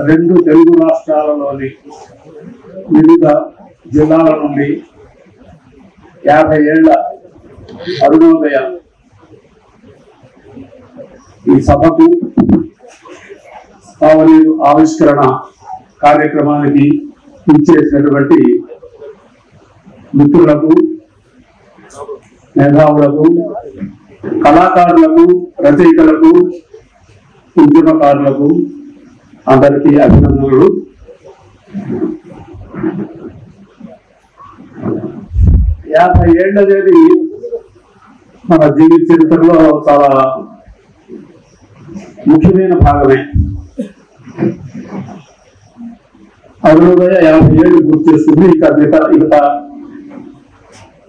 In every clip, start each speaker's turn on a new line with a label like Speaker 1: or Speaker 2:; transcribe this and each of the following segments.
Speaker 1: రెండు తెలుగు రాష్ట్రాలలోని వివిధ జిల్లాల నుండి 50 ఏళ్ల అరుణోదయ ఈ సభకు ఆవిష్కరణ కార్యక్రమానికి ఇచ్చేసినటువంటి మిత్రులకు, మేధావులకు, కళాకారులకు, రచయితలకు, ఉద్యమకారులకు అందరికీ అభినందనలు. యాభై ఏళ్ళనేది మన జీవిత చరిత్రలో చాలా ముఖ్యమైన భాగమే. అరుణోదయ 50 ఏళ్ళు గుర్తు చేస్తుంది. ఇక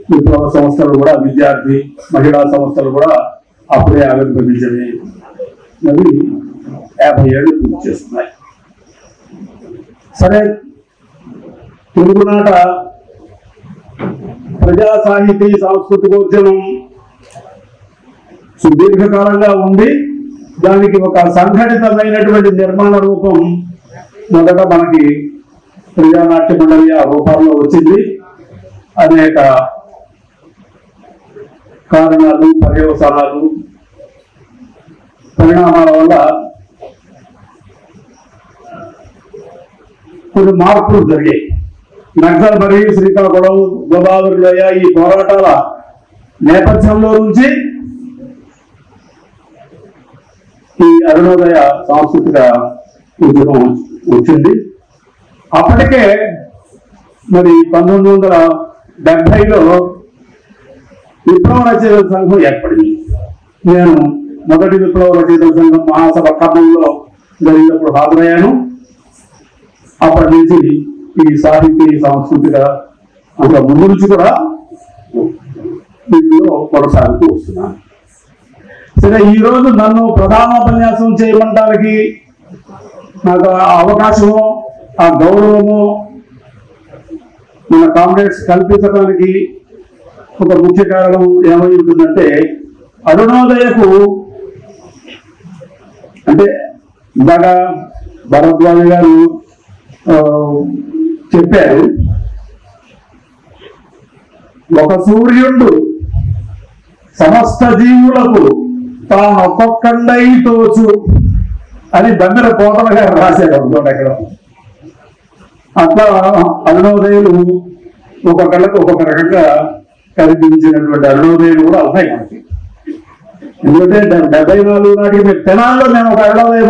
Speaker 1: విప్లవ సంస్థలు కూడా, విద్యార్థి మహిళా సంస్థలు కూడా అప్పుడే ఆవిర్భవించని 50 ఏళ్ళు పూర్తి చేస్తున్నాయి. సరే, తెలుగునాట ప్రజా సాహితీ సాంస్కృతికోద్యమం సుదీర్ఘకాలంగా ఉంది. దానికి ఒక సంఘటితమైనటువంటి నిర్మాణ రూపం మొదట మనకి ప్రజానాట్య మండలి ఆ రూపంలో వచ్చింది. అనేక కారణాలు, పర్యవసానాలు, పరిణామాల వల్ల కొన్ని మార్పులు జరిగాయి. నక్సల్ మరియు శ్రీకాకుళం, గోదావరి లోయ ఈ పోరాటాల నేపథ్యంలో నుంచి ఈ అరుణోదయ సాంస్కృతిక ఉద్యమం వచ్చింది. అప్పటికే మరి 1970లో విప్లవ రచయితల సంఘం ఏర్పడింది. నేను మొదటి విప్లవ రచయితల సంఘం మహాసభ ఖమ్మంలో జరిగినప్పుడు హాజరయ్యాను. అప్పటి నుంచి ఈ సాహితీ సాంస్కృతిక అంత ముందు నుంచి కూడా వీటిలో కొనసాగుతూ వస్తున్నాను. సరే, ఈ రోజు నన్ను ప్రధానోపన్యాసం చేయడానికి నాకు అవకాశము, ఆ గౌరవము మన కామ్రేడ్స్ కల్పించడానికి ఒక ముఖ్య కారణం ఏమై ఉంటుందంటే, అరుణోదయకు అంటే ఇందాక భరద్వాజ గారు చెప్పారు, ఒక సూర్యుడు సమస్త జీవులకు తాను ఒక్కొక్కండై తోచు అని బందర కోటల గారు రాశారు అనుకోండి. అక్కడ అట్లా అరుణోదయులు ఒక్కొక్కళ్ళకు ఒక్కొక్క రకంగా కనిపించినటువంటి అరుణోదయులు కూడా ఉన్నాయి మనకి. ఎందుకంటే 74 నాటికి మేము తెనాల్లో మేము ఒక అరుణోదయ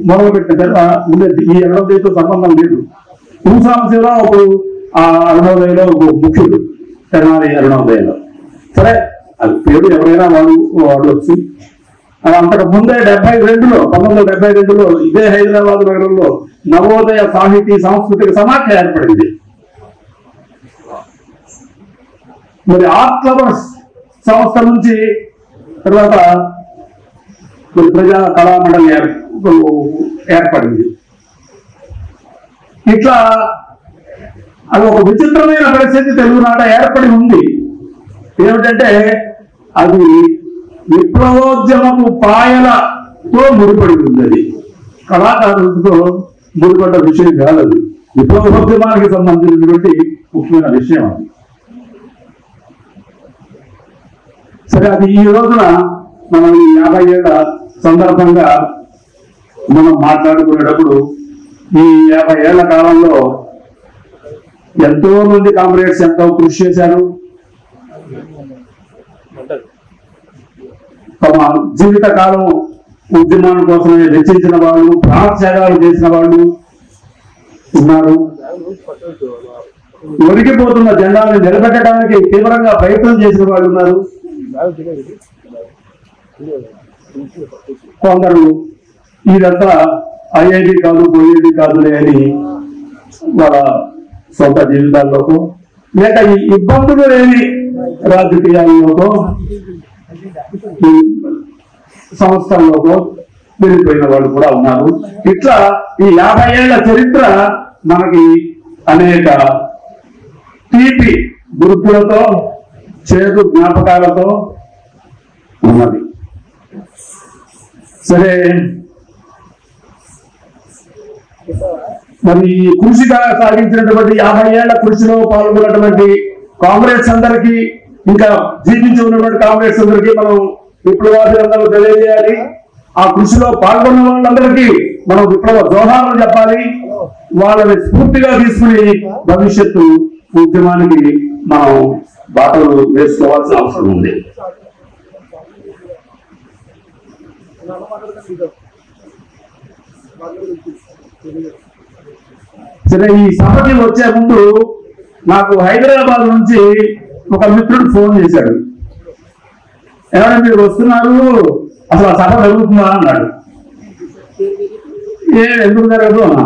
Speaker 1: మొదలు పెట్టిన ఉండేది. ఈ అరుణోదయతో సంబంధం లేదు. భూసాంశంలో ఒక ఆ అరుణోదయలో ఒక ముఖ్యుడు తెనాలి అరుణోదయలో. సరే, అది పేరు ఎవరైనా వాడవచ్చు. అంతకు ముందే 1972లో ఇదే హైదరాబాద్ నగరంలో నవోదయ సాహితీ సాంస్కృతిక సమాఖ్య ఏర్పడింది. మరి ఆర్ట్ లవర్స్ సంస్థ నుంచి తర్వాత ప్రజా కళామండలి ఏర్పడింది. ఇట్లా అది ఒక విచిత్రమైన పరిస్థితి తెలుగునాట ఏర్పడి ఉంది. ఏమిటంటే, అది విప్లవోద్యమపు పాయలతో ముడిపడి ఉంది. అది కళాకారులతో ముడిపడ్డ విషయం కాదు. అది విప్లవోద్యమానికి సంబంధించినటువంటి ముఖ్యమైన విషయం అది. సరే, అది ఈ రోజున మనం 50 ఏళ్ల సందర్భంగా మనం మాట్లాడుకునేటప్పుడు ఈ 50 ఏళ్ల కాలంలో ఎంతో మంది కామ్రేడ్స్ ఎంతో కృషి చేశారు. తమ జీవిత కాలం ఉద్యమాల కోసమే వెచ్చించిన వాళ్ళు, ప్రాణత్యాగాలు చేసిన వాళ్ళు ఉన్నారు. ఒరిగిపోతున్న జెండాన్ని నిలబెట్టడానికి తీవ్రంగా ప్రయత్నం చేసిన వాళ్ళు ఉన్నారు. కొందరు ఇదంతా ఐఐటి కాదు, పోయేది కాదులే అని వాళ్ళ సొంత జీవితాల్లోకి, లేక ఈ ఇబ్బందులు లేని రాజకీయాల్లోకో ఈ సంస్థల్లోకో వెళ్ళిపోయిన వాళ్ళు కూడా ఉన్నారు. ఇట్లా ఈ 50 ఏళ్ల చరిత్ర మనకి అనేక తీపి గుర్తులతో, చేదు జ్ఞాపకాలతో ఉన్నది. సరే, మరి కృషిగా సాగించినటువంటి 50 ఏళ్ల కృషిలో పాల్గొన్నటువంటి కాంగ్రెస్ అందరికీ, ఇంకా జీవించి ఉన్నటువంటి కాంగ్రెస్ అందరికీ మనం విప్లవాదులందరూ తెలియజేయాలి. ఆ కృషిలో పాల్గొన్న వాళ్ళందరికీ మనం విప్లవ జోహాలను చెప్పాలి. వాళ్ళని స్ఫూర్తిగా తీసుకుని భవిష్యత్తు ఉద్యమానికి మనం బాటలు వేసుకోవాల్సిన అవసరం ఉంది. సరే, ఈ సభకి వచ్చే ముందు నాకు హైదరాబాద్ నుంచి ఒక మిత్రుడు ఫోన్ చేశాడు. ఏమైనా మీరు వస్తున్నారు, అసలు ఆ సభ జరుగుతుందా అన్నాడు. ఎందుకు జరగదు అన్నా.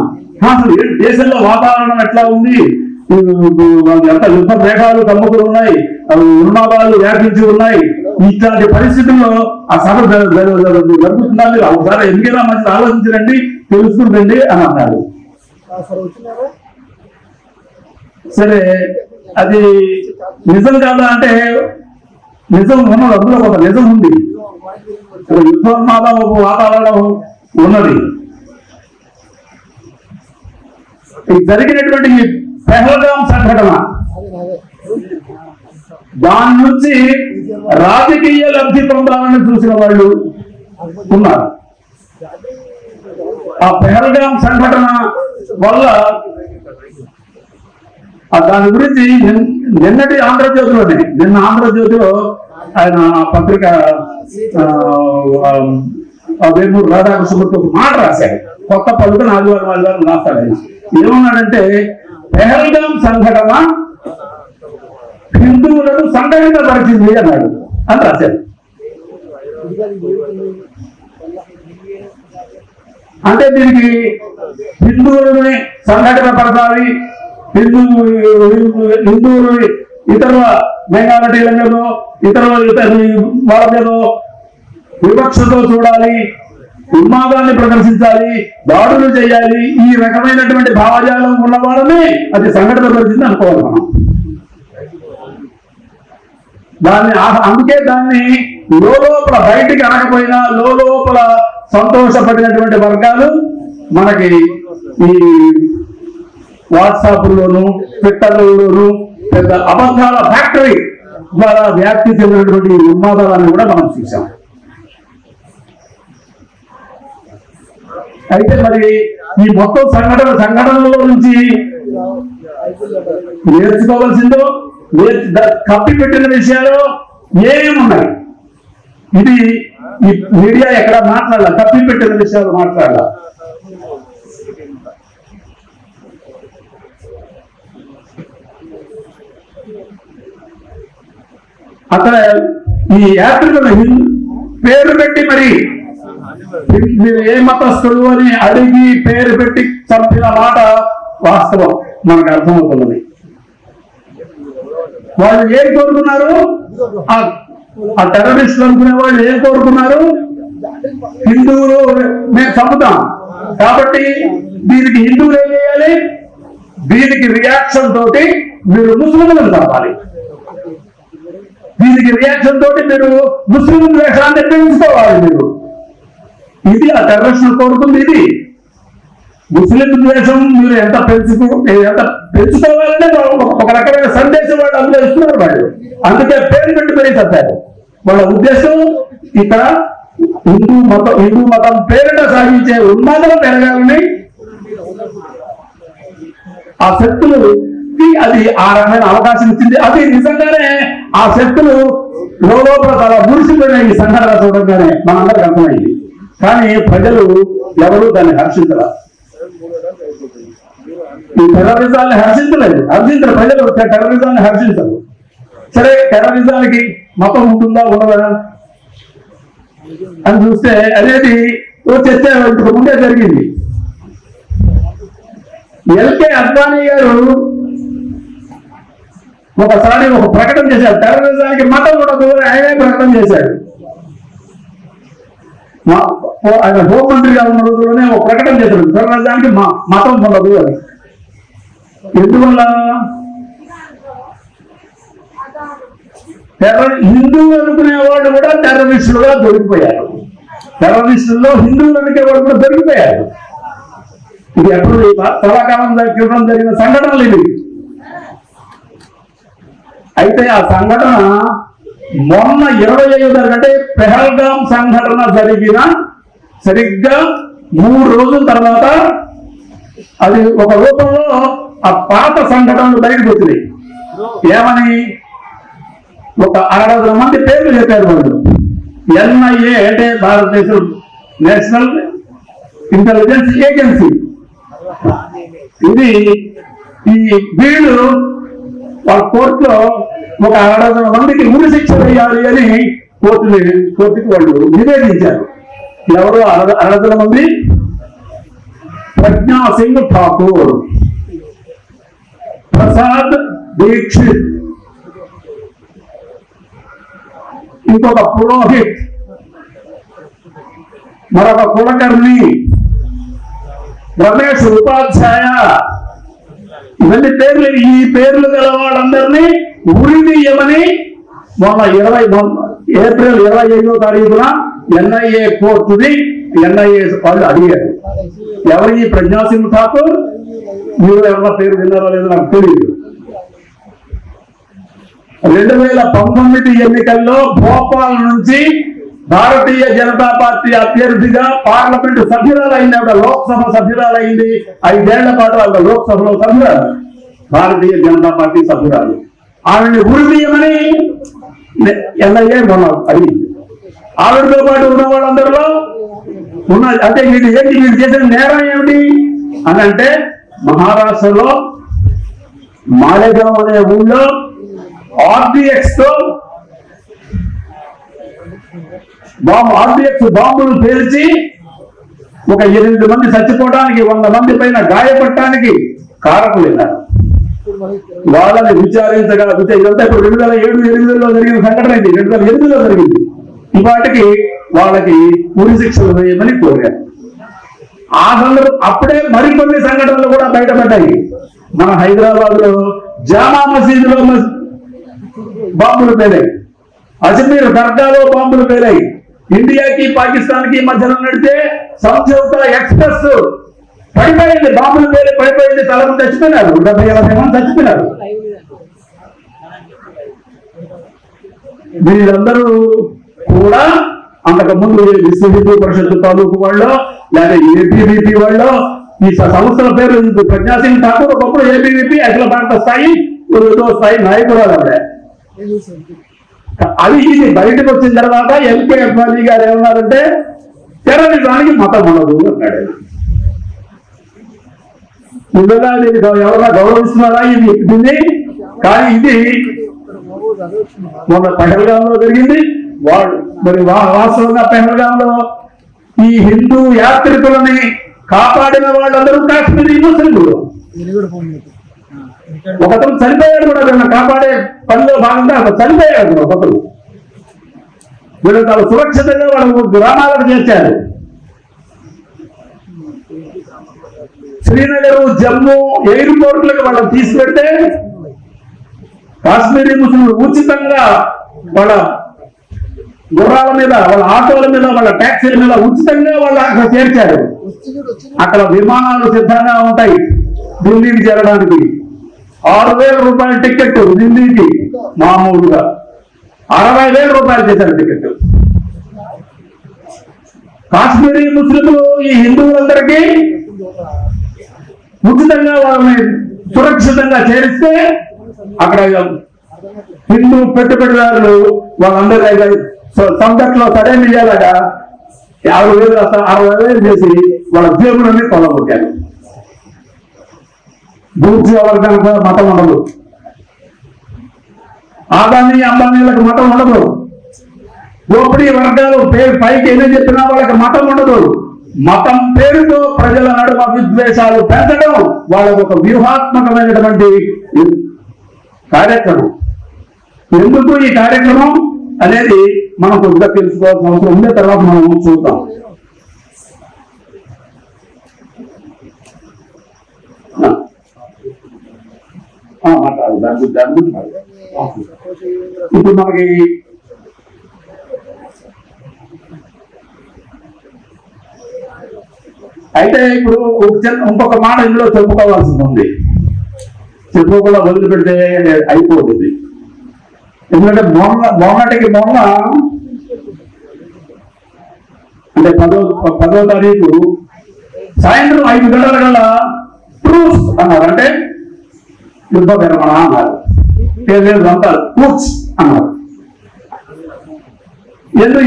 Speaker 1: అసలు దేశంలో వాతావరణం ఎట్లా ఉంది, ఎంత యుద్ధ మేఘాలు కమ్ముకుని ఉన్నాయి, ఉన్మాదాలు వ్యాపించి ఉన్నాయి, ఇట్లాంటి పరిస్థితుల్లో ఆ సభ జరుగుతుందా, మీరు ఒకసారి ఎందుకైనా మంచిది ఆలోచించండి, తెలుసుకుంటండి అని అన్నాడు. సరే, అది నిజం కాదా అంటే నిజం ఉన్నది, అందులో ఒక నిజం ఉంది. యుద్ధోన్మాద వాతావరణం ఉన్నది. జరిగినటువంటి పెహల్గాం సంఘటన, దాని నుంచి రాజకీయ లబ్ధి పొందాలని చూసిన వాళ్ళు ఉన్నారు. ఆ పెహల్గాం సంఘటన వల్ల దాని గురించి నిన్నటి ఆంధ్రజ్యోతిలోనే, నిన్న ఆంధ్రజ్యోతిలో ఆయన పత్రిక వేమూరు రాధాకృష్ణమూర్తి ఒక మాట రాశాడు. కొత్త పలుకుని ఆదివారం రాస్తాడు. ఆయన ఏమన్నాడంటే, పెహల్గాం సంఘటన హిందువులను సంఘటితపరిచింది అన్నాడు అని రాశాడు. అంటే దీనికి హిందువులని సంఘటితపరచాలి, హిందువులు ఇతర మైనారిటీల మీద, ఇతర వాళ్ళ మీద వివక్షతో చూడాలి, ఉన్మాదాన్ని ప్రదర్శించాలి, దాడులు చేయాలి, ఈ రకమైనటువంటి భావజాలం ఉన్న వాళ్ళని అది సంఘటితపరిచింది అనుకోవాలి మనం. అందుకే దాన్ని లోపల బయటికి అనకపోయినా లోపల సంతోషపడినటువంటి వర్గాలు మనకి ఈ వాట్సాప్లోను ట్విట్టర్లోను పెద్ద అబద్ధాల ఫ్యాక్టరీ ద్వారా వ్యాప్తి చెందినటువంటి ఉన్మాదాలను కూడా మనం చూసాం. అయితే మరి ఈ మొత్తం సంఘటనలో నుంచి నేర్చుకోవాల్సిందో, కప్పి పెట్టిన విషయాలు ఏమున్నాయి? ఇది ఈ మీడియా ఎక్కడ మాట్లాడాల, కప్పి పెట్టిన విషయాలు మాట్లాడాల. అక్కడ ఈ యాత్రికులు పేరు పెట్టి మరి మీరు ఏ మతస్థుడు అని అడిగి పేరు పెట్టి చంపిన మాట వాస్తవం మనకు అర్థమవుతున్నది. వాళ్ళు ఏం కోరుకున్నారు? ఆ టెర్రరిస్టులు అనుకునే వాళ్ళు ఏం కోరుకున్నారు? హిందువులు మేము చంపుతాం కాబట్టి దీనికి హిందువులు ఏం చేయాలి? దీనికి రియాక్షన్ తోటి మీరు ముస్లింలను చంపాలి, దీనికి రియాక్షన్ తోటి మీరు ముస్లిం ద్వేషాన్ని పెంచుకోవాలి. మీరు ఇది ఆ టెర్రరిస్టులు కోరుకుంది. ఇది ముస్లిం ద్వేషం మీరు ఎంత పెంచుకోవాలనే ఒక రకమైన సందేశం వాళ్ళు అందులో ఇస్తున్నారు. వాళ్ళు అందుకే పేరు పెట్టి మరీ చంపారు. వాళ్ళ ఉద్దేశం ఇక్కడ హిందూ మతం పేరిట సాగించే ఉన్మాదం పెరగాలని ఆ శక్తులు అది ఆ రకమైన అవకాశం ఇచ్చింది. అది నిజంగానే ఆ శక్తులు లోపల చాలా మురిసిపోయిన ఈ సంఘటన చూడంగానే మనందరికి అర్థమైంది. కానీ ప్రజలు ఎవరు దాన్ని హర్షించరు. ఈ టెర్రరిజాన్ని హర్షించరు ప్రజలు. టెర్రరిజాన్ని హర్షించరు. సరే, టెర్రరిజానికి మతం ఉంటుందా ఉండదా అని చూస్తే అనేది చర్చ ఇంతకు ముందే జరిగింది. ఎల్కే అద్వానీ గారు ఒకసారి ఒక ప్రకటన చేశాడు. టెర్రరిజానికి మతం ఉండదు అని ఆయనే ప్రకటన చేశాడు. ఆయన హోంమంత్రిగా ఉన్న రోజుల్లోనే ఒక ప్రకటన చేశాడు, టెర్రరిజానికి మతం ఉండదు అని. ఎందువల్ల? హిందువులు అనుకునే వాళ్ళు కూడా టెర్రరిస్టులుగా దొరికిపోయారు. టెర్రరిస్టుల్లో హిందువులు అనుకునే వాళ్ళు కూడా దొరికిపోయారు. ఇది ఎప్పుడు చాలా కాలం క్రితం జరిగిన సంఘటనలు ఇవి. అయితే ఆ సంఘటన మొన్న 25 అంటే పెహల్గాం సంఘటన జరిగిన సరిగ్గా 3 రోజుల తర్వాత అది ఒక రూపంలో ఆ పాత సంఘటనలు బయటకు వచ్చినాయి. ఏమని ఒక 60 మంది పేర్లు చెప్పారు వాళ్ళు. NIA అంటే భారతదేశం నేషనల్ ఇంటెలిజెన్స్ ఏజెన్సీ. ఇది ఈ వీళ్ళు వాళ్ళ కోర్టులో ఒక 60 మందికి ఉరి శిక్ష వేయాలి అని కోర్టుకి వాళ్ళు నివేదించారు. ఎవరు 60 మంది? ప్రజ్ఞా సింగ్ ఠాకూర్, ప్రసాద్ దీక్షిత్, ఇంకొక పురోహిత్, మరొక కులకర్ణి, రమేష్ ఉపాధ్యాయ. ఇవన్నీ పేర్లు. ఈ పేర్లు గల వాళ్ళందరినీ ఉరి తీయమని మొన్న ఏప్రిల్ 25వ తారీఖున NIA కోర్టుని NIA వాళ్ళు అడిగారు. ఎవరు ఈ ప్రజ్ఞా సింగ్ ఠాకూర్? మీరు ఎవరి పేరు విన్నారో లేదో నాకు తెలియదు. 2019 ఎన్నికల్లో భోపాల్ నుంచి భారతీయ జనతా పార్టీ అభ్యర్థిగా పార్లమెంటు సభ్యురాలైంది. ఆవిడ లోక్సభ సభ్యురాలైంది. 5 ఏళ్ల పాటు ఆవిడ లోక్సభలో సభ్యురాలు, భారతీయ జనతా పార్టీ సభ్యురాలు. ఆవిడని ఉరి తీయమని NIA మొన్న అడిగింది. ఆవిడతో పాటు ఉన్న వాళ్ళందరిలో అంటే వీళ్ళు చేసిన నేరం ఏమిటి అని అంటే, మహారాష్ట్రలో మాలేగాం అనే ఊళ్ళో RDX తో RDX బాంబులు పేల్చి ఒక 8 మంది చచ్చిపోవడానికి, 100 మంది పైన గాయపడటానికి కారకులైనారు. వాళ్ళని విచారించగా ఇదంతా ఇప్పుడు 2007-8లో జరిగిన సంఘటన ఇది. 2008లో జరిగింది. ఇవాటికి వాళ్ళకి ఉరి శిక్షలు వేయమని కోరారు. ఆ సందర్భం అప్పుడే మరికొన్ని సంఘటనలు కూడా బయటపడ్డాయి. మన హైదరాబాద్ లో జామా మసీదులో బాంబులు పేలాయి. అజ్మీర్ దర్గాలో బాంబులు పేలాయి. ఇండియాకి పాకిస్తాన్ కి మధ్యలో నడిచే సంజౌతా ఎక్స్ప్రెస్ పడిపోయింది. బాంబులు పేలి పడిపోయింది. చాలా మంది చచ్చిపోయినారు. 70-80 మంది చచ్చిపోయినారు. వీళ్ళందరూ కూడా అంతకు ముందు విశ్వ హిందూ పరిషత్ తాలూకు వాళ్ళు, లేదా ABVP వాళ్ళు, ఈ సంస్థల పేరు ప్రజ్ఞా సింగ్ ఠాకూర్ ఒకప్పుడు ABVP అఖిల భారత స్థాయి స్థాయి నాయకురాలు ఆవిడ. అది ఇది బయటకు వచ్చిన తర్వాత LK అద్వానీ గారు ఏమన్నారంటే, టెర్రరిజానికి మతం ఉండదు అన్నాడు. నిజంగా ఎవరైనా గౌరవిస్తున్నారా దీన్ని? కానీ ఇది మొన్న పెహల్గాంలో జరిగింది. మరి వాస్తవంగా పెహల్గాంలో ఈ హిందూ యాత్రికులని కాపాడిన వాళ్ళందరూ కాశ్మీరీ ముస్లింలు. ఒకతను చనిపోయాడు కూడా. వీళ్ళని కాపాడే పనిలో భాగంగా అతను చనిపోయాడు. ఒకతను వీళ్ళు చాలా సురక్షితంగా వాళ్ళ గ్రామాలకు చేర్చారు. శ్రీనగర్, జమ్మూ ఎయిర్పోర్ట్లకు వాళ్ళని తీసుకెళ్తే కాశ్మీరీ ముస్లింలు ఉచితంగా వాళ్ళ గుర్రాల మీద, వాళ్ళ ఆటోల మీద, వాళ్ళ ట్యాక్సీల మీద ఉచితంగా వాళ్ళు అక్కడ చేర్చారు. అక్కడ విమానాలు సిద్ధంగా ఉంటాయి ఢిల్లీకి చేరడానికి. 6,000 రూపాయల టికెట్ ఢిల్లీకి. మామూలుగా 60,000 రూపాయలు చేశారు టికెట్. కాశ్మీరీ ముస్లింలు ఈ హిందువులందరికీ ఉచితంగా వాళ్ళని సురక్షితంగా చేరిస్తే అక్కడ హిందూ పెట్టుబడిదారులు వాళ్ళందరూ సంతట్లో సరైన ఇయ్యాలగా 50,000-60,000 చేసి వాళ్ళ జేబులన్నీ కొల్లగొట్టారు. బూర్జీ వర్గానికి మతం ఉండదు. ఆదాని అంబానీలకు మతం ఉండదు. దోపిడీ వర్గాలు పైకి ఏమి చెప్పినా వాళ్ళకి మతం ఉండదు. మతం పేరుతో ప్రజల నడుమ విద్వేషాలు పెంచడం వాళ్ళకు ఒక వ్యూహాత్మకమైనటువంటి కార్యక్రమం. ఎందుకు ఈ కార్యక్రమం అనేది మనం కొద్దిగా తెలుసుకోవాల్సిన అవసరం ఉండే. తర్వాత మనం చూద్దాం. మాట్లాడు దాని గురించి ఇప్పుడు మనకి అయితే ఇప్పుడు ఇంకొక మాట ఇందులో చెప్పుకోవాల్సింది ఉంది. చెప్పుకోకుండా వదిలిపెడితే అయిపోతుంది. ఎందుకంటే మొన్నటికి మొన్న అంటే 10వ తారీఖు సాయంత్రం 5 గంటల కల్లా ట్రూస్ అన్నారు. అంటే యుద్ధ విరమణ అన్నారు. అంటారు ట్రూస్ అన్నారు. ఎందుకు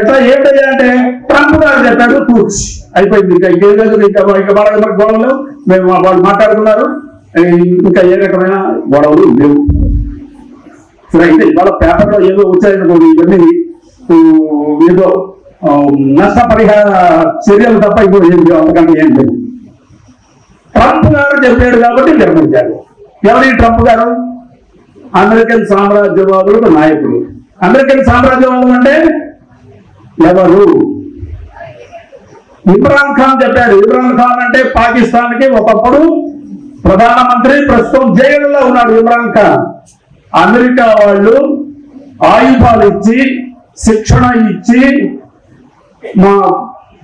Speaker 1: ఎట్లా ఏంటయ్యా అంటే ట్రంప్ గారు చెప్పాడు ట్రూస్ అయిపోయింది. ఇంకా మనకు గొడవలు మేము వాళ్ళు మాట్లాడుకున్నారు. ఇంకా ఏ రకమైన గొడవలు లేవు. సరే అయితే ఇవాళ పేపర్లో ఏదో వచ్చాయనుకోండి, ఇవన్నీ ఏదో నష్టపరిహార చర్యలు తప్ప ఇప్పుడు ఏం లేవు, అంతకంటే ఏం లేదు. ట్రంప్ గారు చెప్పాడు కాబట్టి నిర్మించారు. ఎవరి ట్రంప్ గారు? అమెరికన్ సామ్రాజ్యవాదులకు నాయకుడు. అమెరికన్ సామ్రాజ్యవాదులు అంటే ఎవరు? ఇమ్రాన్ ఖాన్ చెప్పాడు. ఇమ్రాన్ ఖాన్ అంటే పాకిస్తాన్ కి ఒకప్పుడు ప్రధానమంత్రి, ప్రస్తుతం జైలులో ఉన్నాడు ఇమ్రాన్ ఖాన్. అమెరికా వాళ్ళు ఆయుధాలు ఇచ్చి, శిక్షణ ఇచ్చి మా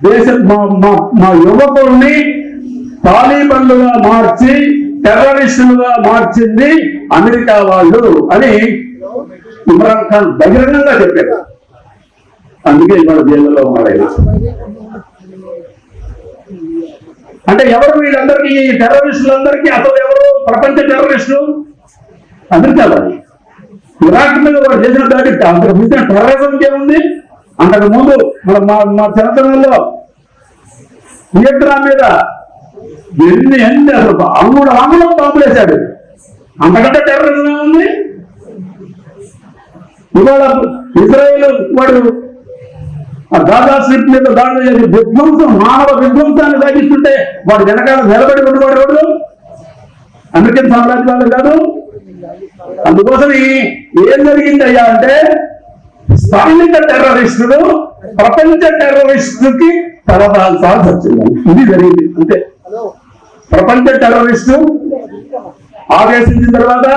Speaker 1: దేశ మా యువకుల్ని తాలిబన్లుగా మార్చి టెర్రరిస్టులుగా మార్చింది అమెరికా వాళ్ళు అని ఇమ్రాన్ ఖాన్ బహిరంగంగా చెప్పారు. అందుకే ఇవాళ జైల్లో ఉన్నాడు ఆయన. అంటే ఎవరు వీళ్ళందరికీ, ఈ టెర్రరిస్టులందరికీ అసలు ఎవరు ప్రపంచ టెర్రరిస్టులు? అమెరికా వాళ్ళు. ఇరాక్ మీద వాడు చేసిన దాడి అంతకు మించిన టెర్రరిజం ఏముంది? అంతకు ముందు మా చరిత్రలో వియత్నాం మీద ఎన్ని అసలు అంగుళం బాంబులేశాడు. అంతకంటే టెర్రరిజం ఏముంది? ఇవాళ ఇజ్రాయేల్ వాడు గాజా స్ట్రిప్ మీద దాడులు చేసి విధ్వంసం, మానవ విధ్వంసాన్ని సాగిస్తుంటే వాడు వెనకాల నిలబడి ఉండేవాడు ఎవడు? అమెరికన్ సామ్రాజ్యవాదులు కాదు. అందుకోసం ఏం జరిగిందయ్యా అంటే స్థానిక టెర్రరిస్టులు ప్రపంచ టెర్రరిస్టుకి తలదాల్సాల్సి వచ్చింది. ఇది జరిగింది అంతే. ప్రపంచ టెర్రరిస్టు ఆదేశించిన తర్వాత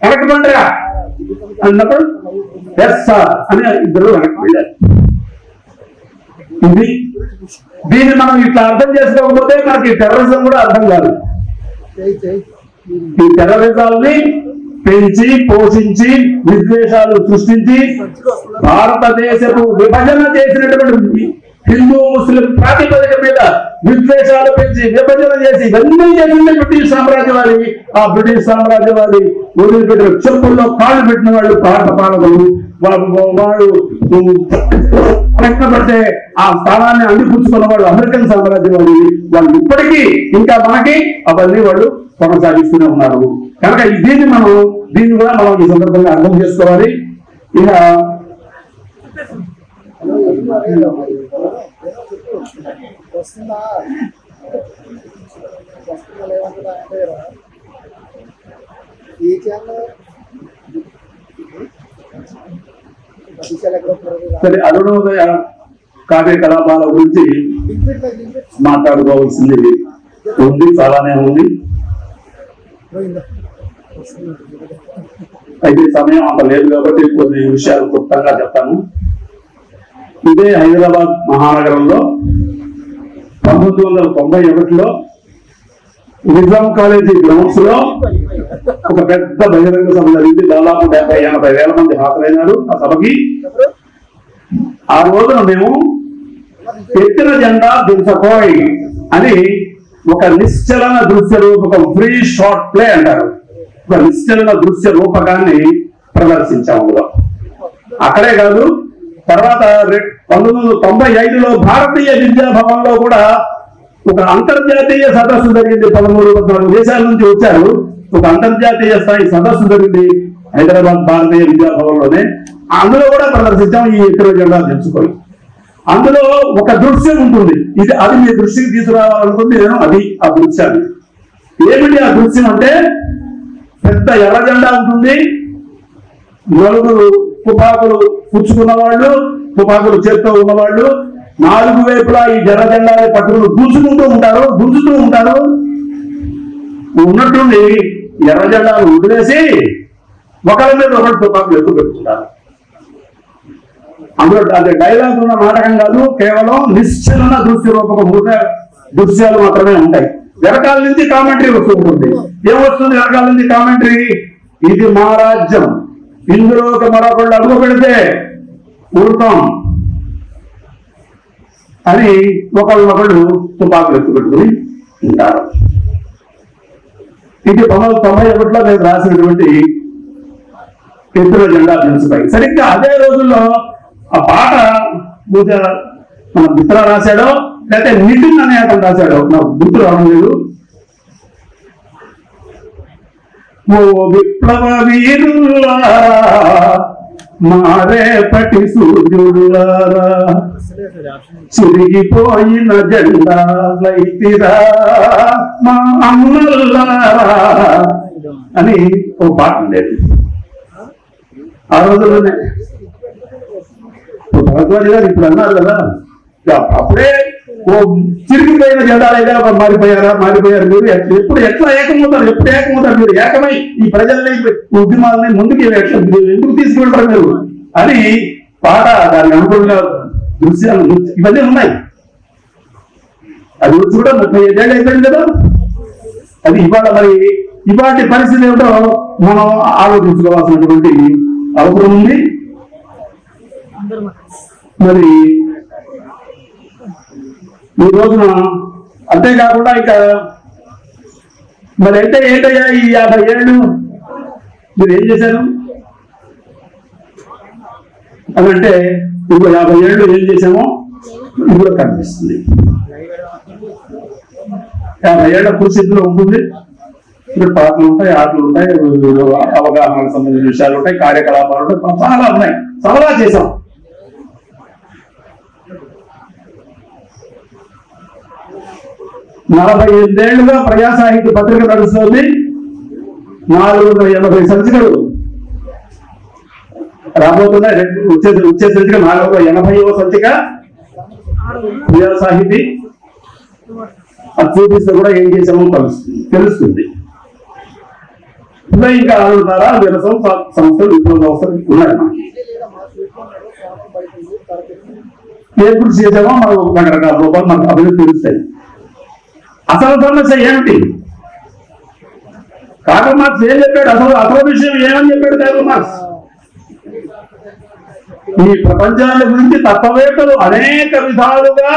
Speaker 1: వెనక్కి పండుగ అన్నప్పుడు ఎస్ సార్ అని ఇద్దరు వెనక్కి వెళ్ళారు. ఇది దీన్ని మనం ఇట్లా అర్థం చేసుకోకపోతే మనకి టెర్రరిజం కూడా అర్థం కాదు. ఈ టెర్రరిజాన్ని పెంచి పోషించి విద్వేషాలు సృష్టించి భారతదేశపు విభజన చేసినటువంటి హిందూ ముస్లిం ప్రాతిపదిక మీద విద్వేషాలు పెంచి విభజన చేసి ఇవన్నీ చేసింది బ్రిటిష్ సామ్రాజ్యవాది. ఆ బ్రిటిష్ సామ్రాజ్యవాది వదిలిపెట్టిన చెప్పుల్లో కాళ్ళు పెట్టిన వాళ్ళు భారత పాలకులు. వాడు పడితే ఆ స్థానాన్ని అందిపుచ్చుకున్న వాడు అమెరికన్ సామ్రాజ్యవాది. వాళ్ళు ఇప్పటికీ ఇంకా మనకి అవన్నీ వాళ్ళు కొనసాగిస్తూనే ఉన్నారు. కనుక దీన్ని కూడా మనం ఈ సందర్భంగా అర్థం చేసుకోవాలి. ఇక సరే, అరుణోదయ కార్యకలాపాల గురించి మాట్లాడుకోవాల్సింది ఉంది, చాలానే ఉంది. అయితే సమయం అంత లేదు కాబట్టి కొన్ని విషయాలు క్లుప్తంగా చెప్తాను. ఇదే హైదరాబాద్ మహానగరంలో 1991లో నిజాం కాలేజీ గ్రౌండ్స్ లో ఒక పెద్ద బహిరంగ సభ జరిగింది. దాదాపు 70-80 వేల మంది హాజరైనారు ఆ సభకి. ఆ రోజున మేము ఎత్తిన జెండా దించకోయ్ అని ఒక నిశ్చలన దృశ్య రూపకం, ఫ్రీ షార్ట్ ప్లే అంటారు, ఒక నిశ్చలన దృశ్య రూపకాన్ని ప్రదర్శించాము అందులో. అక్కడే కాదు, తర్వాత 1995లో భారతీయ విద్యా భవన్ లో కూడా ఒక అంతర్జాతీయ సదస్సు జరిగింది. 13-14 దేశాల నుంచి వచ్చారు. ఒక అంతర్జాతీయ స్థాయి సదస్సు జరిగింది హైదరాబాద్ భారతీయ విద్యా భవన్ లోనే. అందులో కూడా ప్రదర్శించాం ఈ ఎత్తుల జెండా తెచ్చుకొని. అందులో ఒక దృశ్యం ఉంటుంది, అది మీ దృష్టికి తీసుకురావాలనుకుంటే నేను అది ఆ దృశ్యాన్ని. ఏమిటి ఆ దృశ్యం అంటే, పెద్ద ఎర్ర జెండా ఉంటుంది, 4 తుపాకులు పుచ్చుకున్న వాళ్ళు, తుపాకులు చేత్తో ఉన్నవాళ్ళు 4 వైపులా ఈ ఎర్ర జెండాని పట్టుకుని గుంజుతూ ఉంటారు. ఉన్నట్టుండి ఎర్ర జెండాను వదిలేసి ఒకరి మీద ఒకటి తుపాకులు ఎక్కువ పెట్టుకుంటారు. అందులో అది డైలాగ్ ఉన్న నాటకం కాదు, కేవలం నిశ్చలన దృశ్యరూపక దృశ్యాలు మాత్రమే ఉంటాయి. వెనకాల నుంచి కామెంటరీ వస్తూ ఉంటుంది. ఏమొస్తుంది వెనకాల నుంచి కామెంటరీ? ఇది మా రాజ్యం, ఇందులోకి మరొకళ్ళు అడుగు పెడితే ఊరుతాం అని ఒకళ్ళు తుపాకులు ఎక్కువ పెట్టుకుని ఉంటారు. ఇది 1991లో నేను రాసినటువంటి ఎత్తుల జెండా దించుపై. సరిగ్గా అదే రోజుల్లో ఆ పాట మన మిత్ర రాశాడో లేకపోతే నితిన్ అనే అతను రాశాడో నాకు గుర్తు రావడం లేదు. ఓ విప్లవ వీరులారా మారేపటి సూర్యులారా చిరిగిపోయిన జెండా లైతిరా మా అన్నల్లారా అని ఓ పాట ఉండేది ఆ రోజుల్లోనే. భరద్వాజ్ గారు ఇప్పుడు అన్నారు కదా, అప్పుడే ఓ చిరిగిపోయిన జెండాలుగా మారిపోయారు మీరు. ఎట్లా ఏకమవుతారు మీరు? ఏకమై ఈ ప్రజల్ని ఉద్యమాలని ముందుకు ఎందుకు తీసుకువెళ్తారు మీరు అని పాట, దాని అనుకూలంగా దృశ్యాలు ఇవన్నీ ఉన్నాయి. అది వచ్చి కూడా 35 ఏళ్ళు అయిపోయింది కదా. అది ఇవాళ మరి ఇవాటి పరిస్థితి ఏమిటో మనం ఆలోచించుకోవాల్సినటువంటి అవసరం ఉంది. మరి ఈ రోజున అంతేకాకుండా ఇంకా మరి అంటే ఏంటయ్యా ఈ 50 ఏళ్ళు మీరు ఏం చేశారు అని అంటే, ఇంకో 50 ఏళ్ళు ఏం చేశామో ఇప్పుడు కనిపిస్తుంది. 50 ఏళ్ల పరిస్థితిలో ఉంటుంది. ఇప్పుడు పాటలు ఉంటాయి, ఆటలు ఉంటాయి, అవగాహనకు సంబంధించిన విషయాలు ఉంటాయి, కార్యకలాపాలు ఉంటాయి, చాలా ఉన్నాయి. చాలా చేశాం. నలభై 48 ఏళ్లుగా ప్రజా సాహిత్య పత్రిక నడుస్తుంది. 480 సంచికలు రాబోతున్నాయి. వచ్చే సంచిక 480వ సంచిక ప్రజా సాహితీ. అది చూపిస్తే కూడా ఏం చేసామో తెలుస్తుంది. ఇంకా ఆడుతారా విరసం సంస్థలు విప్లవ సంస్థలు ఉన్నాయి. మనకి ఏ కృషి చేసామో మనం రకరకాల రూపాయలు మనకు అభివృద్ధి తెలుస్తాయి. అసలు సమస్య ఏమిటి? కార్ల్ మార్క్స్ ఏం చెప్పాడు? అసలు విషయం ఏమని చెప్పాడు కార్ల్ మార్క్స్? ఈ ప్రపంచాల గురించి తత్వవేత్తలు అనేక విధాలుగా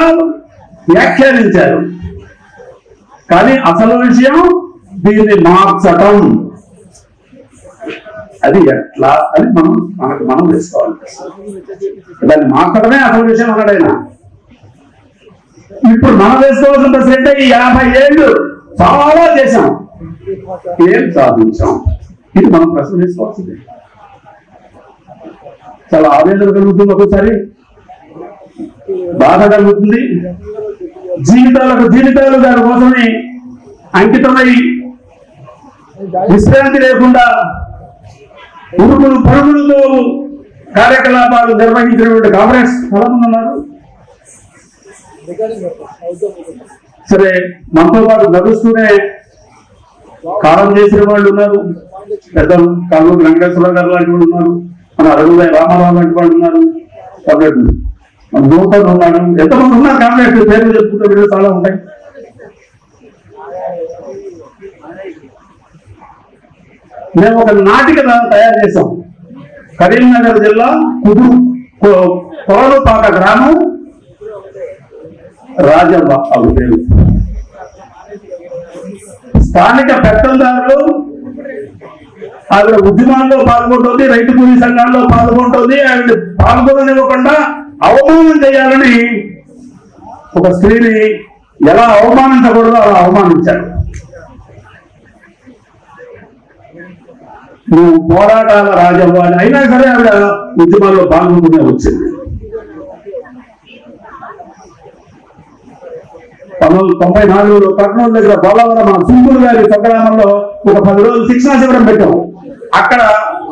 Speaker 1: వ్యాఖ్యానించారు. కానీ అసలు విషయం దీన్ని మార్చటం, అది ఎట్లా అని మనం వేసుకోవాలి. దాన్ని మార్చడమే అసలు విషయం అన్నాడైనా. ఇప్పుడు మనం వేసుకోవాల్సిన ప్రశ్న, ఈ 50 ఏళ్ళు చాలా చేశాం, ఏం సాధించాం? ఇది మనం ప్రశ్న వేసుకోవాల్సిందే. చాలా ఆవేదన కలుగుతుంది, ఒక్కోసారి బాధ కలుగుతుంది. జీవితాలు దానికోసమే అంకితమై విశ్రాంతి లేకుండా ఉరుకులు పరుగులతో కార్యకలాపాలు నిర్వహించినటువంటి కాంగ్రెస్ చాలా మంది ఉన్నారు. సరే, మనతో పాటు నడుస్తూనే కాలం చేసిన వాళ్ళు ఉన్నారు. పెద్దలు కాలూరు వెంకటేశ్వరరావు గారు లాంటి వాళ్ళు ఉన్నారు. మన అరుగుదయ రామారావు లాంటి వాళ్ళు ఉన్నారు. మన నూతన్ ఉన్నాడు. ఎంతమంది ఉన్నారు కాంగ్రెస్ పేర్లు చెప్పుకుంటే వీళ్ళు చాలా ఉంటాయి. మేము ఒక నాటిక తయారు చేసాం. కరీంనగర్ జిల్లా కొరలుపాక గ్రామం రాజవ్వ అవి పేరు. స్థానిక పెత్తందారులు ఆవిడ ఉద్యమాల్లో పాల్గొంటుంది, రైతు కూలీ సంఘాల్లో పాల్గొంటుంది. ఆవిడ పాల్గొననివ్వకుండా అవమానం చేయాలని ఒక స్త్రీని ఎలా అవమానించకూడదో అలా అవమానించారు. నువ్వు పోరాటాల రాజవ్వ అయినా సరే ఆవిడ ఉద్యమాల్లో పాల్గొంటూనే వచ్చింది. 1994లో కర్నూలు దగ్గర బొల్లవరం మన సుంకూరు గారి స్వగ్రామంలో ఒక 10 రోజులు శిక్షణ శిబిరం పెట్టాం. అక్కడ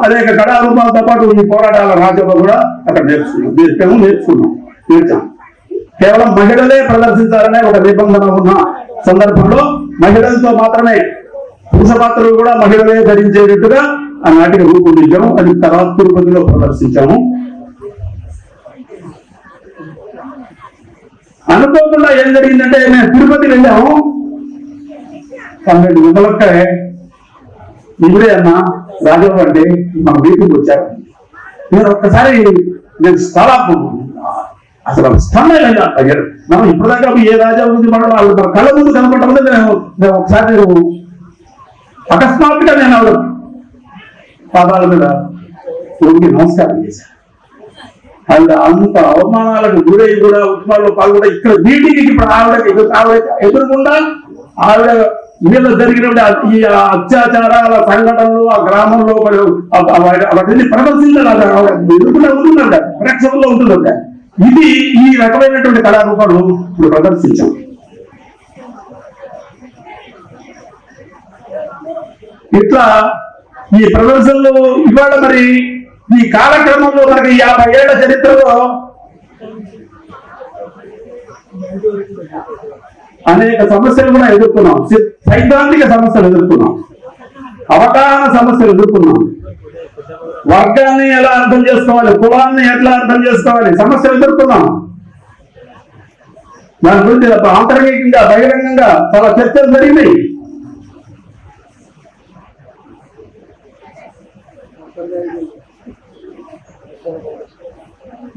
Speaker 1: అనేక కళారూపాలతో పాటు ఈ పోరాటాల రాజవ్వ కూడా అక్కడ నేర్చాం. కేవలం మహిళలే ప్రదర్శించాలనే ఒక నిబంధన ఉన్న సందర్భంలో మహిళలతో మాత్రమే పురుష పాత్రలు కూడా మహిళలే ధరించేటట్టుగా ఆ నాటిక రూపొందించాము. అది తర్వాత తిరుపతిలో ప్రదర్శించాము. అనుకోకుండా ఏం జరిగిందంటే మేము తిరుపతి వెళ్ళాము. 12 గంటలకే ఇప్పుడే అన్న రాజావు అంటే మన మీటింగ్ వచ్చారు. నేను ఒక్కసారి నేను చాలా అసలు స్తంభం అయ్యారు. మనం ఇప్పటిదాకా ఏ రాజా గురించి మన కళ్ళ ముందు కనపడటం నేను ఒకసారి అకస్మాత్తుగా నేను ఆవిడ పాదాల మీద నమస్కారం చేశాను. ఆవిడ అంత అవమానాలకు గురై కూడా ఉద్యమాల్లో పాల్గొంటే ఇక్కడ మీటింగ్ ఇప్పుడు ఆవిడ ఎదురుకుండా ఆవిడ మీద జరిగినటువంటి ఈ అత్యాచారాల సంఘటనలు ఆ గ్రామంలో వాటిని ప్రదర్శించాలి. ఆవిడ ఎదురుకుండా ఉంటుందంట, ప్రేక్షకుల్లో ఉంటుందంట. ఇది ఈ రకమైనటువంటి కళారూపాలు ఇప్పుడు ప్రదర్శించాం. ఇట్లా ఈ ప్రదర్శనలు ఇవాళ మరి ఈ కాలక్రమంలో మనకి 50 ఏళ్ల చరిత్రలో అనేక సమస్యలు కూడా ఎదుర్కొన్నాం. సైద్ధాంతిక సమస్యలు ఎదుర్కొన్నాం, అవగాహన సమస్యలు ఎదుర్కొన్నాం. వర్గాన్ని ఎలా అర్థం చేసుకోవాలి, కులాన్ని ఎట్లా అర్థం చేసుకోవాలి, సమస్యలు ఎదుర్కొన్నాం. దాని గురించి ఆంతరికంగా బహిరంగంగా చాలా చర్చలు జరిగినాయి.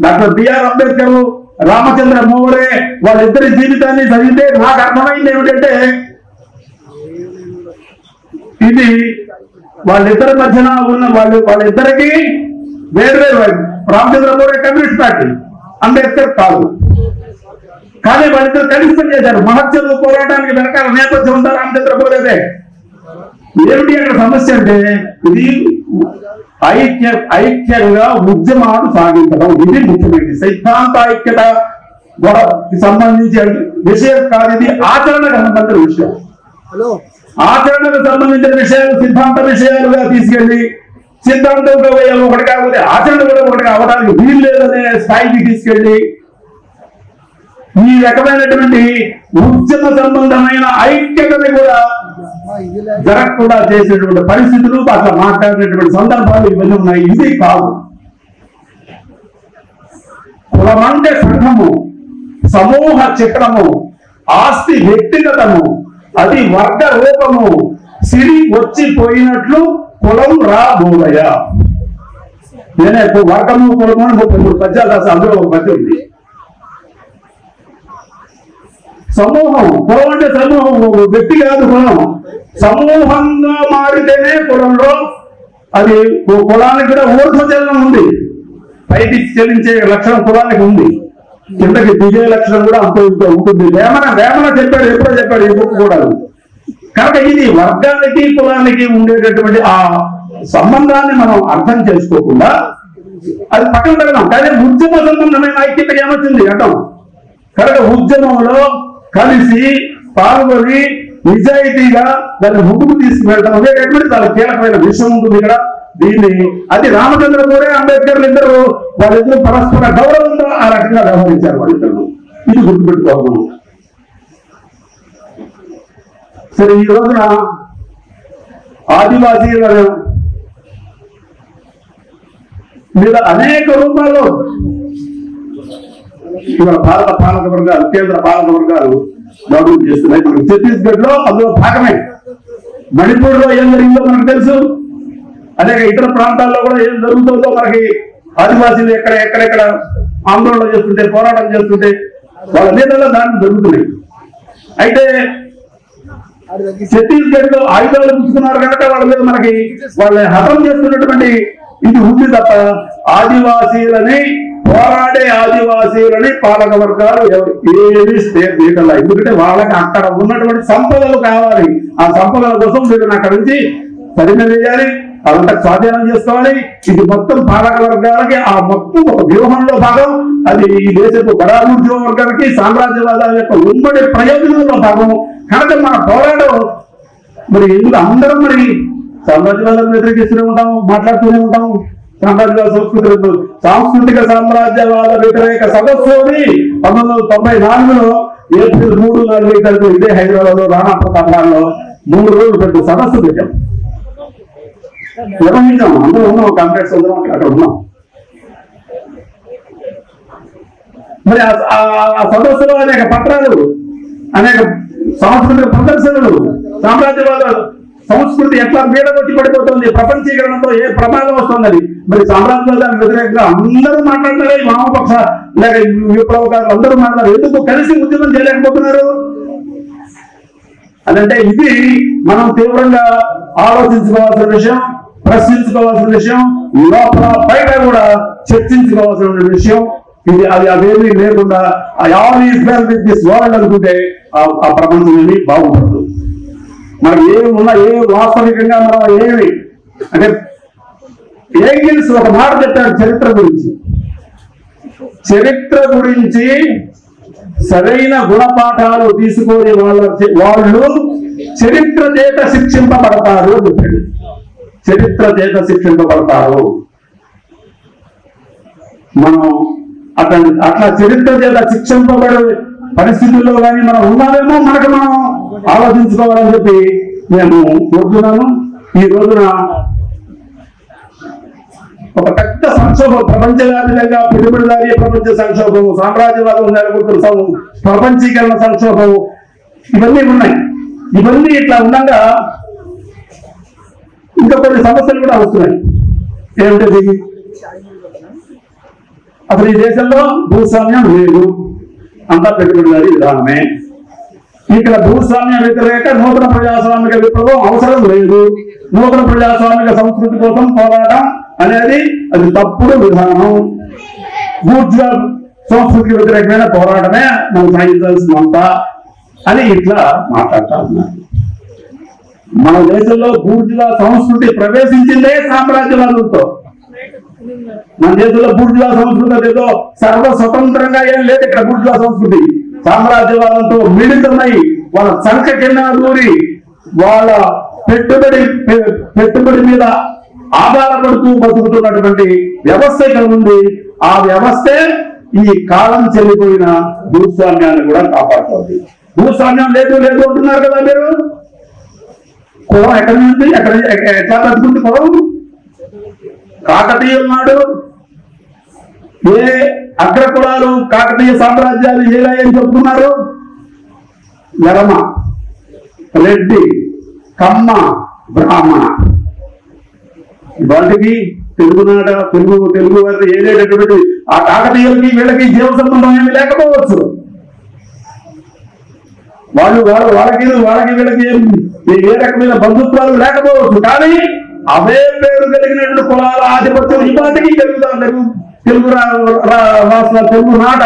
Speaker 1: డాక్టర్ బిఆర్ అంబేద్కర్, రామచంద్ర మోహరే వాళ్ళిద్దరి జీవితాన్ని చదివితే నాకు అర్థమైంది ఏమిటంటే ఇది వాళ్ళిద్దరి మధ్యన ఉన్న వాళ్ళిద్దరికి వేర్వేరు. రామచంద్ర మోహరే కమ్యూనిస్ట్ పార్టీ, అంబేద్కర్ కాదు. కానీ వాళ్ళిద్దరు కలిసి పనిచేశారు. మహత్సవ పోరాటానికి వెనకాల నేపథ్యం ఉంటారు రామచంద్ర మోహరే. ఏమిటి అక్కడ సమస్య అంటే ఇది ఐక్యంగా ఉద్యమాలు సాగించడం, ఇది ముఖ్యమైనది. సిద్ధాంత ఐక్యత సంబంధించి విషయం కాదు, ఇది ఆచరణకు సంబంధించిన విషయం. ఆచరణకు సంబంధించిన విషయాలు సిద్ధాంత విషయాలుగా తీసుకెళ్లి సిద్ధాంతంలో ఒకటి కాకపోతే ఆచరణ కూడా ఒకటి అవడానికి వీలు లేదనే స్థాయికి తీసుకెళ్లి ఈ రకమైనటువంటి ఉద్యమ సంబంధమైన ఐక్యతని కూడా జరగకుండా చేసేటువంటి పరిస్థితులు, అట్లా మాట్లాడినటువంటి సందర్భాలు ఇవన్నీ ఉన్నాయి. ఇది కాదు. కులం అంటే సంఘము, సమూహ చక్రము, ఆస్తి వ్యక్తిగతము, అది వర్గ రూపము, సిరి వచ్చిపోయినట్లు కులం రాబోదయ. నేనే వర్గము కులము అని 33 పద్యాలు రాసి అందులో ఒక పద్యం ఉంది. సమూహం, కులం అంటే సమూహం, వ్యక్తి కాదు కులం. సమూహంగా మారితేనే కులంలో అది కులానికి కూడా ఊర్ధ్వచలనం ఉంది. పైకి చెల్లించే లక్షణం కులానికి ఉంది, కిందకి దిగే లక్షణం కూడా అంత ఉంటుంది. వేమన చెప్పాడు, ఎప్పుడో చెప్పాడు ఈ బుక్ కూడా. కనుక ఇది వర్గానికి కులానికి ఉండేటటువంటి ఆ సంబంధాన్ని మనం అర్థం చేసుకోకుండా అది పక్కన పెడదాం. కానీ ఉద్యమ సంబంధమైన ఐక్యత ఏమొచ్చింది అంటాం. కనుక ఉద్యమంలో కలిసి పాల్గొని నిజాయితీగా దాన్ని ముందుకు తీసుకువెళ్ళడం అనేటటువంటి చాలా కీలకమైన విషయం ఉంటుంది ఇక్కడ. దీన్ని అది రామచంద్ర మోహరే, అంబేద్కర్ ఇద్దరు వాళ్ళిద్దరు పరస్పర గౌరవంతో ఆ రకంగా వ్యవహరించారు వాళ్ళిద్దరు. ఇది గుర్తుపెట్టుకోవాలి. సరే, ఈ రోజున ఆదివాసీల మీద అనేక రూపాల్లో ఇవాళ భారత పాలక వర్గాలు, కేంద్ర పాలక వర్గాలు దాడులు చేస్తున్నాయి. మనకి ఛత్తీస్గఢ్ లో అందులో భాగమే. మణిపూర్ లో ఏం జరిగిందో మనకు తెలుసు. అనేక ఇతర ప్రాంతాల్లో కూడా ఏం జరుగుతుందో మనకి ఆదివాసీలు ఎక్కడెక్కడ ఆందోళన చేస్తుంటే, పోరాటం చేస్తుంటే వాళ్ళ నీళ్ళలో దాడులు జరుగుతున్నాయి. అయితే ఛత్తీస్గఢ్ లో ఆయుధాలు పుచ్చుకున్నారు కనుక వాళ్ళ మీద మనకి వాళ్ళ హతం చేస్తున్నటువంటి ఇది ఉంది తప్ప ఆదివాసీలని, పోరాడే ఆదివాసీలని పాలక వర్గాలు ఏది స్టేట్ చేయగల. ఎందుకంటే వాళ్ళకి అక్కడ ఉన్నటువంటి సంపదలు కావాలి. ఆ సంపదల కోసం వీళ్ళని అక్కడి నుంచి పరిమితి చేయాలి, అదంతా స్వాధీనం చేసుకోవాలి. ఇది మొత్తం పాలక వర్గాలకి ఆ మొత్తం ఒక వ్యూహంలో భాగం. అది ఈ దేశపు బడాబుద్యోగ వర్గాలకి, సామ్రాజ్యవాదాల యొక్క ఉమ్మడి ప్రయోజనంలో భాగం. కనుక మన పోరాటం మరి ఎందుకు అందరం మరి సామ్రాజ్యవాదాన్ని వ్యతిరేకిస్తూనే ఉంటాము, మాట్లాడుతూనే ఉంటాము. సాంస్కృతిక సామ్రాజ్యవాద వ్యతిరేక సదస్సుని 1994లో ఏప్రిల్ 3, 4 తారీఖు ఇదే హైదరాబాద్ లో రాణా ప్రతాప్ లో 3 రోజులు పెద్ద సదస్సు పెట్టాం. నిర్వహించాం. అందరూ ఉన్నాం, కాంగ్రెస్ అందరం అక్కడ ఉన్నాం. మరి ఆ సదస్సులో అనేక పత్రాలు, అనేక సాంస్కృతిక ప్రదర్శనలు, సామ్రాజ్యవాద సంస్కృతి ఎట్లా మీడగొట్టి పడిపోతుంది, ప్రపంచీకరణతో ఏ ప్రమాదం వస్తుందని. మరి సామ్రాజ్యవాదానికి వ్యతిరేకంగా అందరూ మాట్లాడతారు, వామపక్ష లేక విప్లవకారులు అందరూ మాట్లాడారు. ఎందుకు కలిసి ఉద్యమం చేయలేకపోతున్నారు? అదంటే ఇది మనం తీవ్రంగా ఆలోచించుకోవాల్సిన విషయం, ప్రశ్నించుకోవాల్సిన విషయం, లోపల బయట కూడా చర్చించుకోవాల్సిన విషయం. ఇది అదేమీ లేకుండా all is well with this world అనుకుంటే ఆ ప్రపంచం ఏమి బాగుపడదు. మనకి ఏమి ఉన్నా, ఏ వాస్తవికంగా మనం ఏమి అంటే ఏంగిల్స్ ఒక మాట చెప్పాడు చరిత్ర గురించి. చరిత్ర గురించి సరైన గుణపాఠాలు తీసుకొని వాళ్ళు చరిత్ర చేత శిక్షింపబడతారు అని చెప్పాడు. చరిత్ర చేత శిక్షింపబడతారు. మనం అట్లా చరిత్ర చేత శిక్షింపబడే పరిస్థితుల్లో కానీ మనం ఉన్నామేమో మనకు మనం ఆలోచించుకోవాలని చెప్పి నేను కోరుతున్నాను. ఈ రోజున ఒక పెద్ద సంక్షోభం, ప్రపంచవ్యాప్తంగా పెట్టుబడిదారీ ప్రపంచ సంక్షోభం, సామ్రాజ్యవాదం నెలకొంటున్న ప్రపంచీకరణ సంక్షోభం, ఇవన్నీ ఉన్నాయి. ఇవన్నీ ఇట్లా ఉండగా ఇంకా కొన్ని సమస్యలు కూడా వస్తున్నాయి. ఏమిటది? అసలు ఈ దేశంలో భూస్వామ్యం లేదు, అంతా పెట్టుబడిదారీ విధానమే. ఇక్కడ భూస్వామ్య వ్యతిరేక నూతన ప్రజాస్వామిక విప్లవం అవసరం లేదు. నూతన ప్రజాస్వామిక సంస్కృతి కోసం పోరాటం అనేది అది తప్పుడు విధానం. బూర్జువా సంస్కృతికి వ్యతిరేకమైన పోరాటమే మనం సాగించాల్సినంత అని ఇట్లా మాట్లాడుతూ ఉన్నారు. మన దేశంలో బూర్జువా సంస్కృతి ప్రవేశించిందే సామ్రాజ్యవాదులతో. మన దేశంలో బూర్జువా సంస్కృతి ఏదో సర్వ స్వతంత్రంగా ఏం లేదు. ఇక్కడ బూర్జువా సంస్కృతి సామ్రాజ్యవాదంతో మిళితమై వాళ్ళ సంఖ్య కింద దూరి వాళ్ళ పెట్టుబడి మీద ఆధారపడుతూ బతుకుతున్నటువంటి వ్యవస్థ ఇక్కడ ఉంది. ఆ వ్యవస్థే ఈ కాలం చెల్లిపోయిన భూస్వామ్యాన్ని కూడా కాపాడుతుంది. భూస్వామ్యం లేదు లేదు అంటున్నారు కదా మీరు. కులం ఎక్కడి నుంచి ఎట్లా బతుకుంది కులం? కాకతీయుల నాడు ఏ అగ్ర కులాలు కాకతీయ సామ్రాజ్యాలు ఏలాయని చెప్పుకున్నారు? లరమ, రెడ్డి, కమ్మ, బ్రాహ్మణ. వాటికి తెలుగునాట తెలుగు వారి ఏలేటటువంటి ఆ కాకతీయులకి వీళ్ళకి జీవ సంబంధం ఏమి లేకపోవచ్చు. వాళ్ళకి వీళ్ళకి ఏ రకమైన బంధుత్వాలు లేకపోవచ్చు. కానీ అవే పేరు కలిగినటువంటి కులాల ఆధిపత్యం ఈ వాటికి తెలుగు రాష్ట్రాల తెలుగు నాట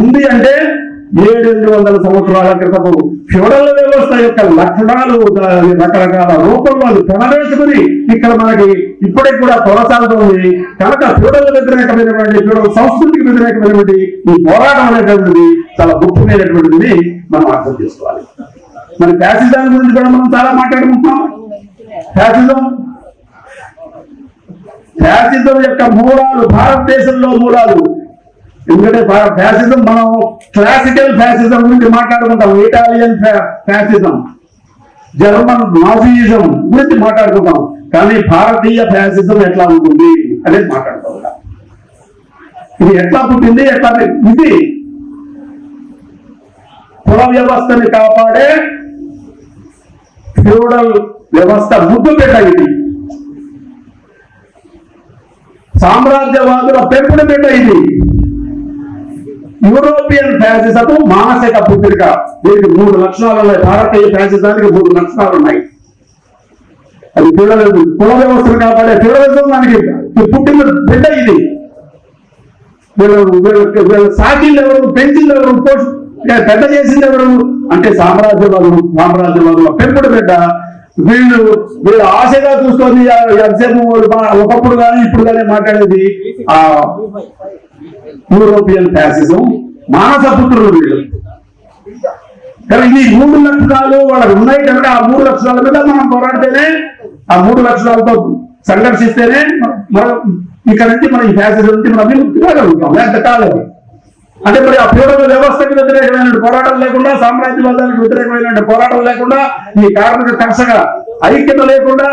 Speaker 1: ఉంది. అంటే 700 సంవత్సరాల క్రితము ఫ్యూడల్ వ్యవస్థ యొక్క లక్షణాలు రకరకాల రూపంలో కనవేసుకుని ఇక్కడ మనకి ఇప్పటికి కూడా కొనసాగుతుంది. కనుక ఫ్యూడల్ వ్యతిరేకమైనటువంటి ఫ్యూడల్ సంస్కృతికి వ్యతిరేకమైనటువంటి ఈ పోరాటం అనేటువంటిది చాలా ముఖ్యమైనటువంటిది మనం అర్థం చేసుకోవాలి. మన ఫ్యాసిజం గురించి కూడా మనం చాలా మాట్లాడుకుంటున్నాం. ఫ్యాసిజం యొక్క మూలాలు భారతదేశంలో మూలాలు. ఎందుకంటే ఫ్యాసిజం మనం క్లాసికల్ ఫ్యాసిజం గురించి మాట్లాడుకుంటాం, ఇటాలియన్ ఫ్యాసిజం, జర్మన్ నాజీయిజం గురించి మాట్లాడుకుంటాం. కానీ భారతీయ ఫ్యాసిజం ఎట్లా ఉంటుంది అనేది మాట్లాడుకుంటాం. ఇది ఎట్లా పుట్టింది, ఎట్లా ఇది కుల వ్యవస్థని కాపాడే ఫ్యూడల్ వ్యవస్థ ముద్దు పెట్ట. ఇది సామ్రాజ్యవాదుల పెంపుడు పెట్ట. ఇది యూరోపియన్ ఫ్యాసిజం మానసిక పుత్రిక. దీనికి 3 లక్షణాలు ఉన్నాయి. భారతీయ ఫ్యాసిజానికి 3 లక్షణాలు ఉన్నాయి. అది ఫ్యూడలిజం, కుల వ్యవస్థను కాపాడే ఫ్యూడలిజం దానికి పుట్టిన బిడ్డ. ఇది వీళ్ళు సాకిళ్ళు ఎవరు, పెంచింది ఎవరు, పెద్ద చేసింది ఎవరు అంటే సామ్రాజ్యవాదుల పెంపుడు బిడ్డ. వీళ్ళు ఆశగా చూసుకొని ఎంతసేపు ఒకప్పుడు కానీ ఇప్పుడు కానీ మాట్లాడేది ఆ యూరోపియన్ ఫ్యాసిజం మానస పుత్రులు వీళ్ళు. కానీ ఈ 3 లక్షణాలు వాళ్ళకి ఉన్నాయి కనుక ఆ 3 లక్షణాల మీద మనం పోరాడితేనే, ఆ 3 లక్షణాలతో సంఘర్షిస్తేనే ఇక్కడ నుంచి మనం ఈ ఫ్యాసిజం నుంచి మనం విముక్తి కాగలుగుతాం. లేకపోతే కాలేదు. అంటే మరి ఆ ఫ్యూడల్ వ్యవస్థకి వ్యతిరేకమైన పోరాటం లేకుండా, సామ్రాజ్యవాదానికి వ్యతిరేకమైన పోరాటం లేకుండా, ఈ కార్మిక కర్షక ఐక్యత లేకుండా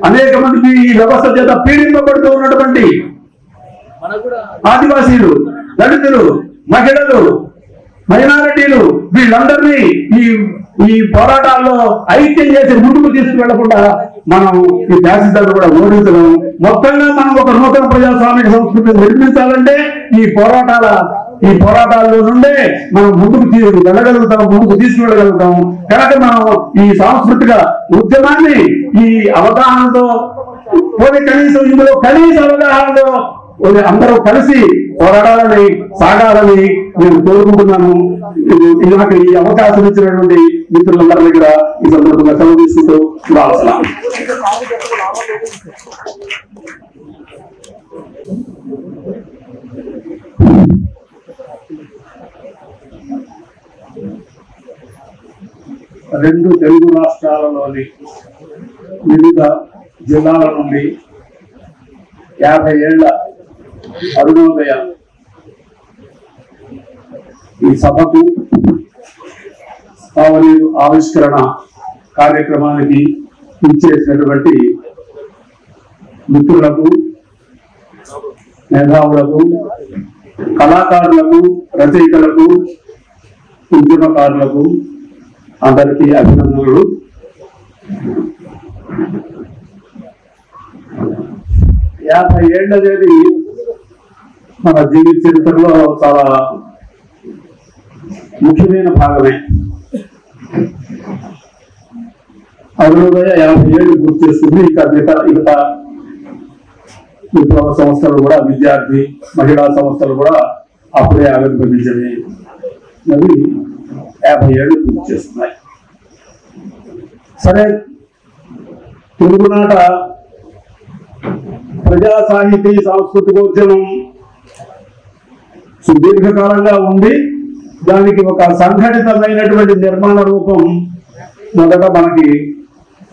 Speaker 1: అనేక మందికి ఈ వ్యవస్థ చేత పీడింపబడుతూ ఉన్నటువంటి ఆదివాసీలు, దళితులు, మహిళలు, మైనారిటీలు వీళ్ళందరినీ ఈ పోరాటాల్లో ఐక్యం చేసి ముందుకు తీసుకువెళ్లకుండా మనం ఈ ఫ్యాసిస్టులను కూడా ఓడించడం, మొత్తంగా మనం ఒక నూతన ప్రజాస్వామిక సంస్కృతిని నిర్మించాలంటే ఈ పోరాటాల్లో నుండే మనం ముందుకు వెళ్ళగలుగుతాం, ముందుకు తీసుకువెళ్ళగలుగుతాం. కనుక మనం ఈ సాంస్కృతిక ఉద్యమాన్ని ఈ అవగాహనతో కనీసం ఇందులో అవగాహనలో అందరూ కలిసి పోరాడాలని సాగాలని నేను కోరుకుంటున్నాను. నాకు ఈ అవకాశం ఇచ్చినటువంటి మిత్రులందరి దగ్గర ఈ సందర్భంగా సెలవు తీసుకుంటూ రావాల్సిన రెండు తెలుగు రాష్ట్రాలలోని వివిధ జిల్లాల నుండి 50 ఏళ్ల అరుణోదయ ఈ సభకు సావనీరు ఆవిష్కరణ కార్యక్రమానికి ఇచ్చేసినటువంటి మిత్రులకు, మేధావులకు, కళాకారులకు, రచయితలకు, ఉద్యమకారులకు అందరికీ అభినందనలు. 50 ఏళ్ళనేది మన జీవిత చరిత్రలో చాలా ముఖ్యమైన భాగమే. అరుణోదయ 50 ఏళ్ళు గుర్తు చేస్తుంది. ఇక మిగతా విప్లవ సంస్థలు కూడా, విద్యార్థి మహిళా సంస్థలు కూడా అప్పుడే ఆవిర్భవించని అవి 50 ఏళ్ళు గుర్తు చేస్తున్నాయి. సరే, తెలుగునాట ప్రజా సాహితీ సాంస్కృతికోద్యమం సుదీర్ఘకాలంగా ఉంది. దానికి ఒక సంఘటితమైనటువంటి నిర్మాణ రూపం మొదట మనకి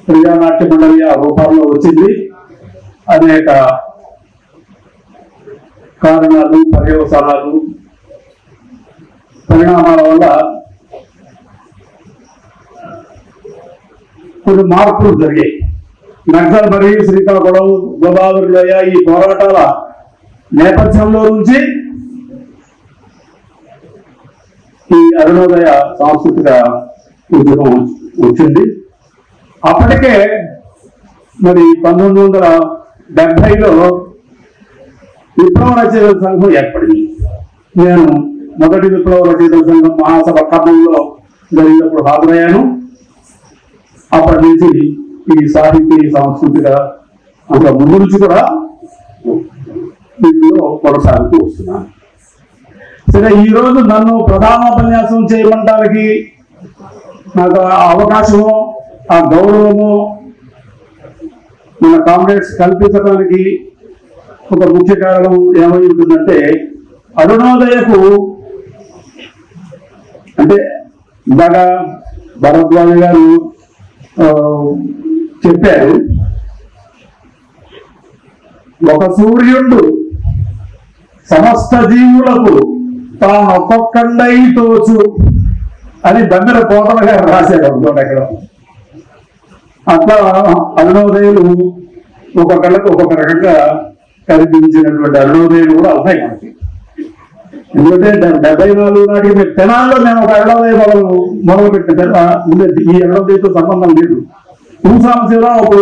Speaker 1: ప్రజానాట్య మండలి ఆ రూపంలో వచ్చింది. అనేక కారణాలు, పర్యవసానాలు, పరిణామాల వల్ల కొన్ని మార్పులు జరిగాయి. నక్సల్ మరియు శ్రీకాకుళం, గోదావరి లోయ ఈ పోరాటాల నేపథ్యంలో నుంచి ఈ అరుణోదయ సాంస్కృతిక ఉద్యమం వచ్చింది. అప్పటికే మరి 1970లో విప్లవ రచయితల సంఘం ఏర్పడింది. నేను మొదటి విప్లవ రచయితల సంఘం మహాసభ ఖమ్మంలో జరిగినప్పుడు హాజరయ్యాను. అప్పటి నుంచి ఈ సాహితీ సాంస్కృతిక అంత ముందు నుంచి కూడా వీటిలో కొనసాగుతూ వస్తున్నాను. సరే, ఈ రోజు నన్ను ప్రధానోపన్యాసం చేయడానికి నాకు ఆ అవకాశము, ఆ గౌరవము మన కామ్రేడ్స్ కల్పించడానికి ఒక ముఖ్య కారణం ఏమై ఉంటుందంటే, అరుణోదయకు అంటే ఇందాక భరద్వాజ గారు చెప్పారు, ఒక సూర్యుడు సమస్త జీవులకు తాను ఒక్కొక్కండై తోచు అని దగ్గర కోటల గారు రాశాడు అనుకోండి. అక్కడ అట్లా అరుణోదయులు ఒక్కొక్కళ్ళకు ఒక్కొక్క రకంగా కనిపించినటువంటి అరుణోదయులు కూడా ఉన్నాయి మనకి. ఎందుకంటే 74 నాటికి మేము తెనాల్లో మేము ఒక అరుణోదయ మొదలు పెట్టిన ఉండేది. ఈ అరుణోదయతో సంబంధం లేదు. భూసాంశంలో ఒక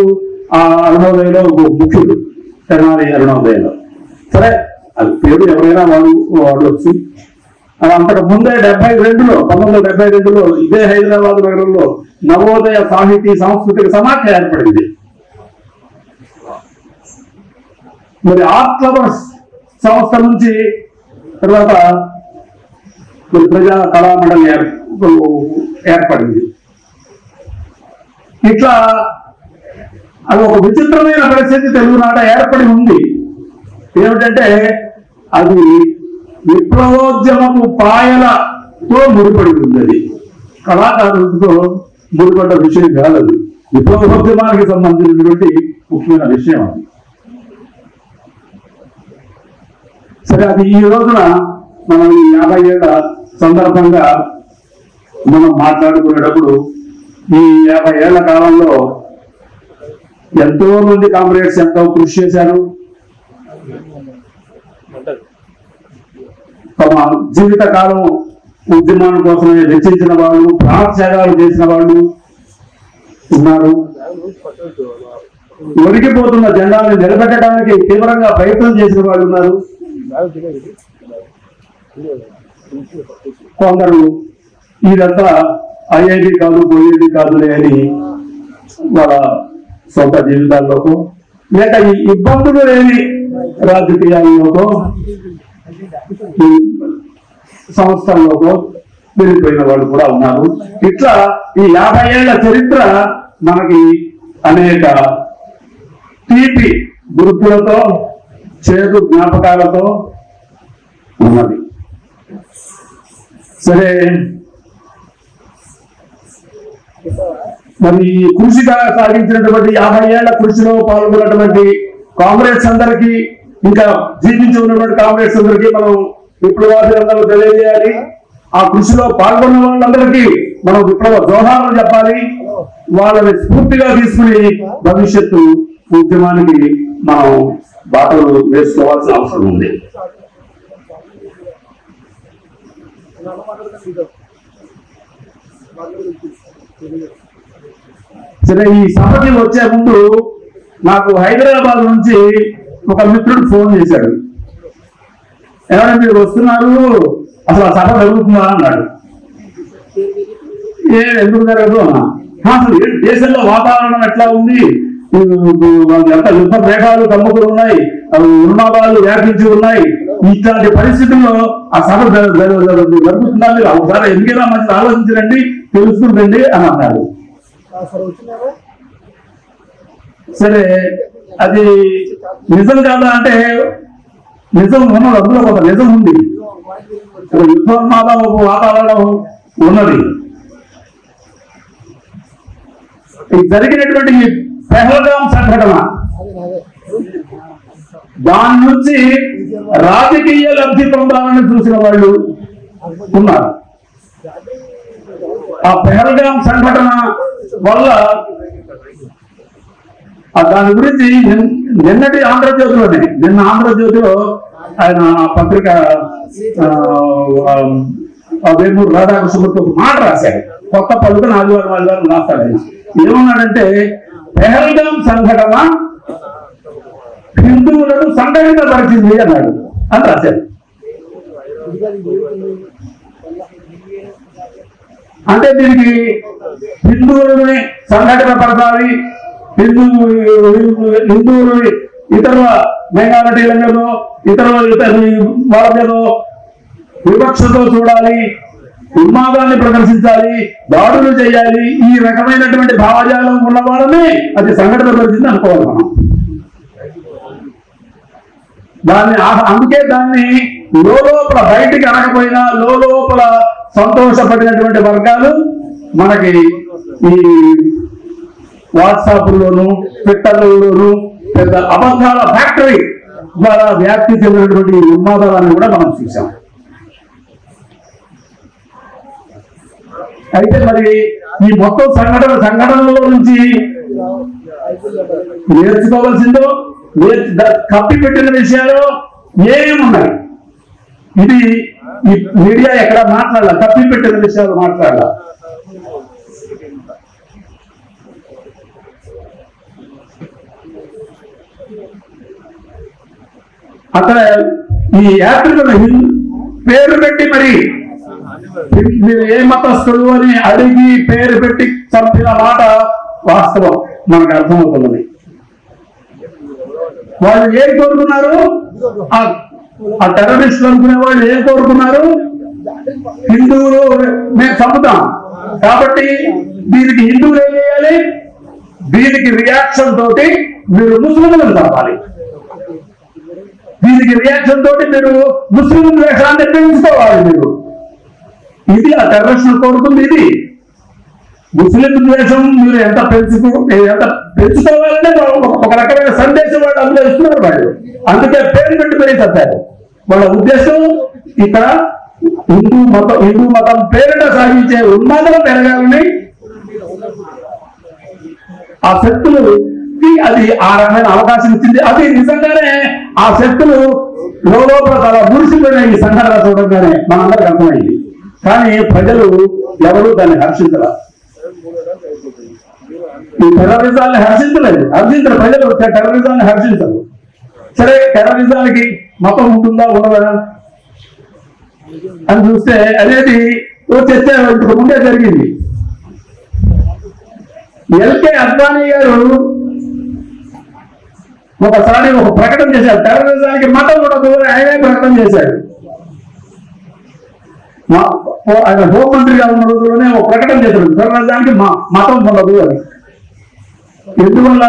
Speaker 1: ఆ అరుణోదయలో ఒక ముఖ్యుడు తెనాలి అరుణోదయలో. సరే, అది పేరు ఎవరైనా వాడవచ్చు. అంతకు ముందే 1972లో ఇదే హైదరాబాద్ నగరంలో నవోదయ సాహితీ సాంస్కృతిక సమాఖ్య ఏర్పడింది. మరి ఆర్ట్ లవర్స్ సంస్థ నుంచి తర్వాత ప్రజా కళామండలి ఏర్పడింది. ఇట్లా అది ఒక విచిత్రమైన పరిస్థితి తెలుగునాట ఏర్పడి ఉంది. ఏమిటంటే అది విప్లవోద్యమపు పాయలతో ముడిపడి ఉంది. అది కళాకారులతో ముడిపడ్డ విషయం కాదు. అది విప్లవోద్యమానికి సంబంధించినటువంటి ముఖ్యమైన విషయం అది. సరే, అది ఈ రోజున మనం 50 ఏళ్ల సందర్భంగా మనం మాట్లాడుకునేటప్పుడు ఈ 50 ఏళ్ల కాలంలో ఎంతో మంది కామ్రేడ్స్ ఎంతో కృషి చేశారు. తమ జీవిత కాలం ఉద్యమాల కోసమే వెచ్చించిన వాళ్ళు, ప్రాణత్యాగాలు చేసిన వాళ్ళు ఉన్నారు. ఒరిగిపోతున్న జెండాన్ని నిలబెట్టడానికి తీవ్రంగా ప్రయత్నం చేసిన వాళ్ళు ఉన్నారు. కొందరు ఇదంతా ఐఐటి కాదు, పోయేది కాదులే అని వాళ్ళ సొంత జీవితాల్లోకి, లేక ఈ ఇబ్బందులు లేని రాజకీయాల్లోకో ఈ సంస్థల్లోకో వెళ్ళిపోయిన వాళ్ళు కూడా ఉన్నారు. ఇట్లా ఈ 50 ఏళ్ల చరిత్ర మనకి అనేక తీపి గుర్తులతో, చేదు జ్ఞాపకాలతో ఉన్నది. సరే, మరి కృషిగా సాగించినటువంటి 50 ఏళ్ల కృషిలో పాల్గొన్నటువంటి కాంగ్రెస్ అందరికీ, ఇంకా జీవించి ఉన్నటువంటి కాంగ్రెస్ అందరికీ మనం విప్లవాదులందరూ తెలియజేయాలి. ఆ కృషిలో పాల్గొన్న వాళ్ళందరికీ మనం విప్లవ జోహాలను చెప్పాలి. వాళ్ళని స్ఫూర్తిగా తీసుకుని భవిష్యత్తు ఉద్యమానికి మనం బాటలు వేసుకోవాల్సిన అవసరం ఉంది. సరే, ఈ సభకి వచ్చే ముందు నాకు హైదరాబాద్ నుంచి ఒక మిత్రుడు ఫోన్ చేశాడు. ఎవరైనా మీరు వస్తున్నారు, అసలు ఆ సభ జరుగుతుందా అన్నాడు. ఎందుకు జరగదు అన్నా. అసలు దేశంలో వాతావరణం ఎట్లా ఉంది, ఎంత యుద్ధ మేఘాలు కమ్ముకుని ఉన్నాయి, ఉన్మాదాలు వ్యాపించి ఉన్నాయి. ఇట్లాంటి పరిస్థితుల్లో ఆ సభ జరుగుతుందా, మీరు ఒకసారి ఎందుకైనా మంచిది ఆలోచించండి, తెలుసుకుంటండి అని అన్నాడు. సరే, అది నిజం కాదా అంటే నిజం ఉన్నది, అందులో ఒక నిజం ఉంది. యుద్ధోన్మాద వాతావరణం ఉన్నది. జరిగినటువంటి పెహల్గాం సంఘటన, దాని నుంచి రాజకీయ లబ్ధి పొందాలని చూసిన వాళ్ళు ఉన్నారు. ఆ పెహల్గాం సంఘటన వల్ల దాని గురించి నిన్నటి ఆంధ్రజ్యోతిలోనే, నిన్న ఆంధ్రజ్యోతిలో ఆయన పత్రిక వేమూరు రాధాకృష్ణమూర్తి ఒక మాట రాశాడు. కొత్త పలుకుని ఆదివారం రాస్తాడు. ఆయన ఏమన్నాడంటే, పెహల్గాం సంఘటన హిందువులను సంఘటితపరిచింది అన్నాడు అని రాశాడు. అంటే దీనికి హిందువులని సంఘటితపరచాలి, హిందువులు ఇతర మైనారిటీల మీద, ఇతర వాళ్ళ మీద వివక్షతో చూడాలి, ఉన్మాదాన్ని ప్రదర్శించాలి, దాడులు చేయాలి, ఈ రకమైనటువంటి భావజాలం ఉన్న వాళ్ళని అది సంఘటన పరిస్థితి అనుకోవాలి మనం. అందుకే దాన్ని లోపల బయటికి అనకపోయినా లోపల సంతోషపడినటువంటి వర్గాలు మనకి ఈ వాట్సాప్లోను, ట్విట్టర్లోను పెద్ద అబద్ధాల ఫ్యాక్టరీ ద్వారా వ్యాప్తి చెందినటువంటి ఉన్మాదాలను కూడా మనం చూసాం. అయితే మరి ఈ మొత్తం సంఘటనలో నుంచి నేర్చుకోవాల్సిందో, కప్పిపెట్టిన విషయాలు ఏమున్నాయి? ఇది ఈ మీడియా ఎక్కడ మాట్లాడాల, కప్పిపెట్టిన విషయాలు మాట్లాడాల. అక్కడ ఈ యాత్రికులు పేరు పెట్టి మరి మీరు ఏ మతస్థుడు అని అడిగి పేరు పెట్టి చంపిన మాట వాస్తవం మనకు అర్థమవుతున్నది. వాళ్ళు ఏం కోరుకున్నారు? ఆ టెర్రరిస్టులు అనుకునే వాళ్ళు ఏం కోరుకున్నారు? హిందువులు మేము చంపుతాం కాబట్టి దీనికి హిందువులు ఏం చేయాలి? దీనికి రియాక్షన్ తోటి మీరు ముస్లింలను చంపాలి, దీనికి రియాక్షన్ తోటి మీరు ముస్లిం ద్వేషాన్ని పెంచుకోవాలి. మీరు ఇది ఆ టెర్రరిస్టులు కోరుకుంది. ఇది ముస్లిం ద్వేషం మీరు ఎంత పెంచుకోవాలనే ఒక రకమైన సందేశం వాళ్ళు అందులో ఇస్తున్నారు. వాళ్ళు అందుకే పేరు పెట్టి మరీ చంపారు. వాళ్ళ ఉద్దేశం ఇక్కడ హిందూ మతం పేరిట సాగించే ఉన్మాదం పెరగాలని ఆ శక్తులు అది ఆ రకమైన అవకాశం ఇచ్చింది. అది నిజంగానే ఆ శక్తులు లోపల చాలా మురిసిపోయినాయి ఈ సంఘటన చూడగానే మనందరికి అర్థమైంది. కానీ ప్రజలు ఎవరు దాన్ని హర్షించరా, ఈ టెర్రరిజాన్ని హర్షించరు ప్రజలు. టెర్రరిజాన్ని హర్షించరు. సరే, టెర్రరిజానికి మతం ఉంటుందా ఉండదా అని చూస్తే అనేది చర్చ ఇంతకు ముందే జరిగింది. ఎల్కే అద్వానీ గారు ఒకసారి ఒక ప్రకటన చేశారు, టెర్రరిజానికి మతం ఉండదు అని ఆయనే ప్రకటన చేశాడు. ఆయన హోంమంత్రిగా ఉన్న రోజుల్లోనే ఒక ప్రకటన చేశాడు, టెర్రరిజానికి మతం ఉండదు అని. ఎందువల్ల?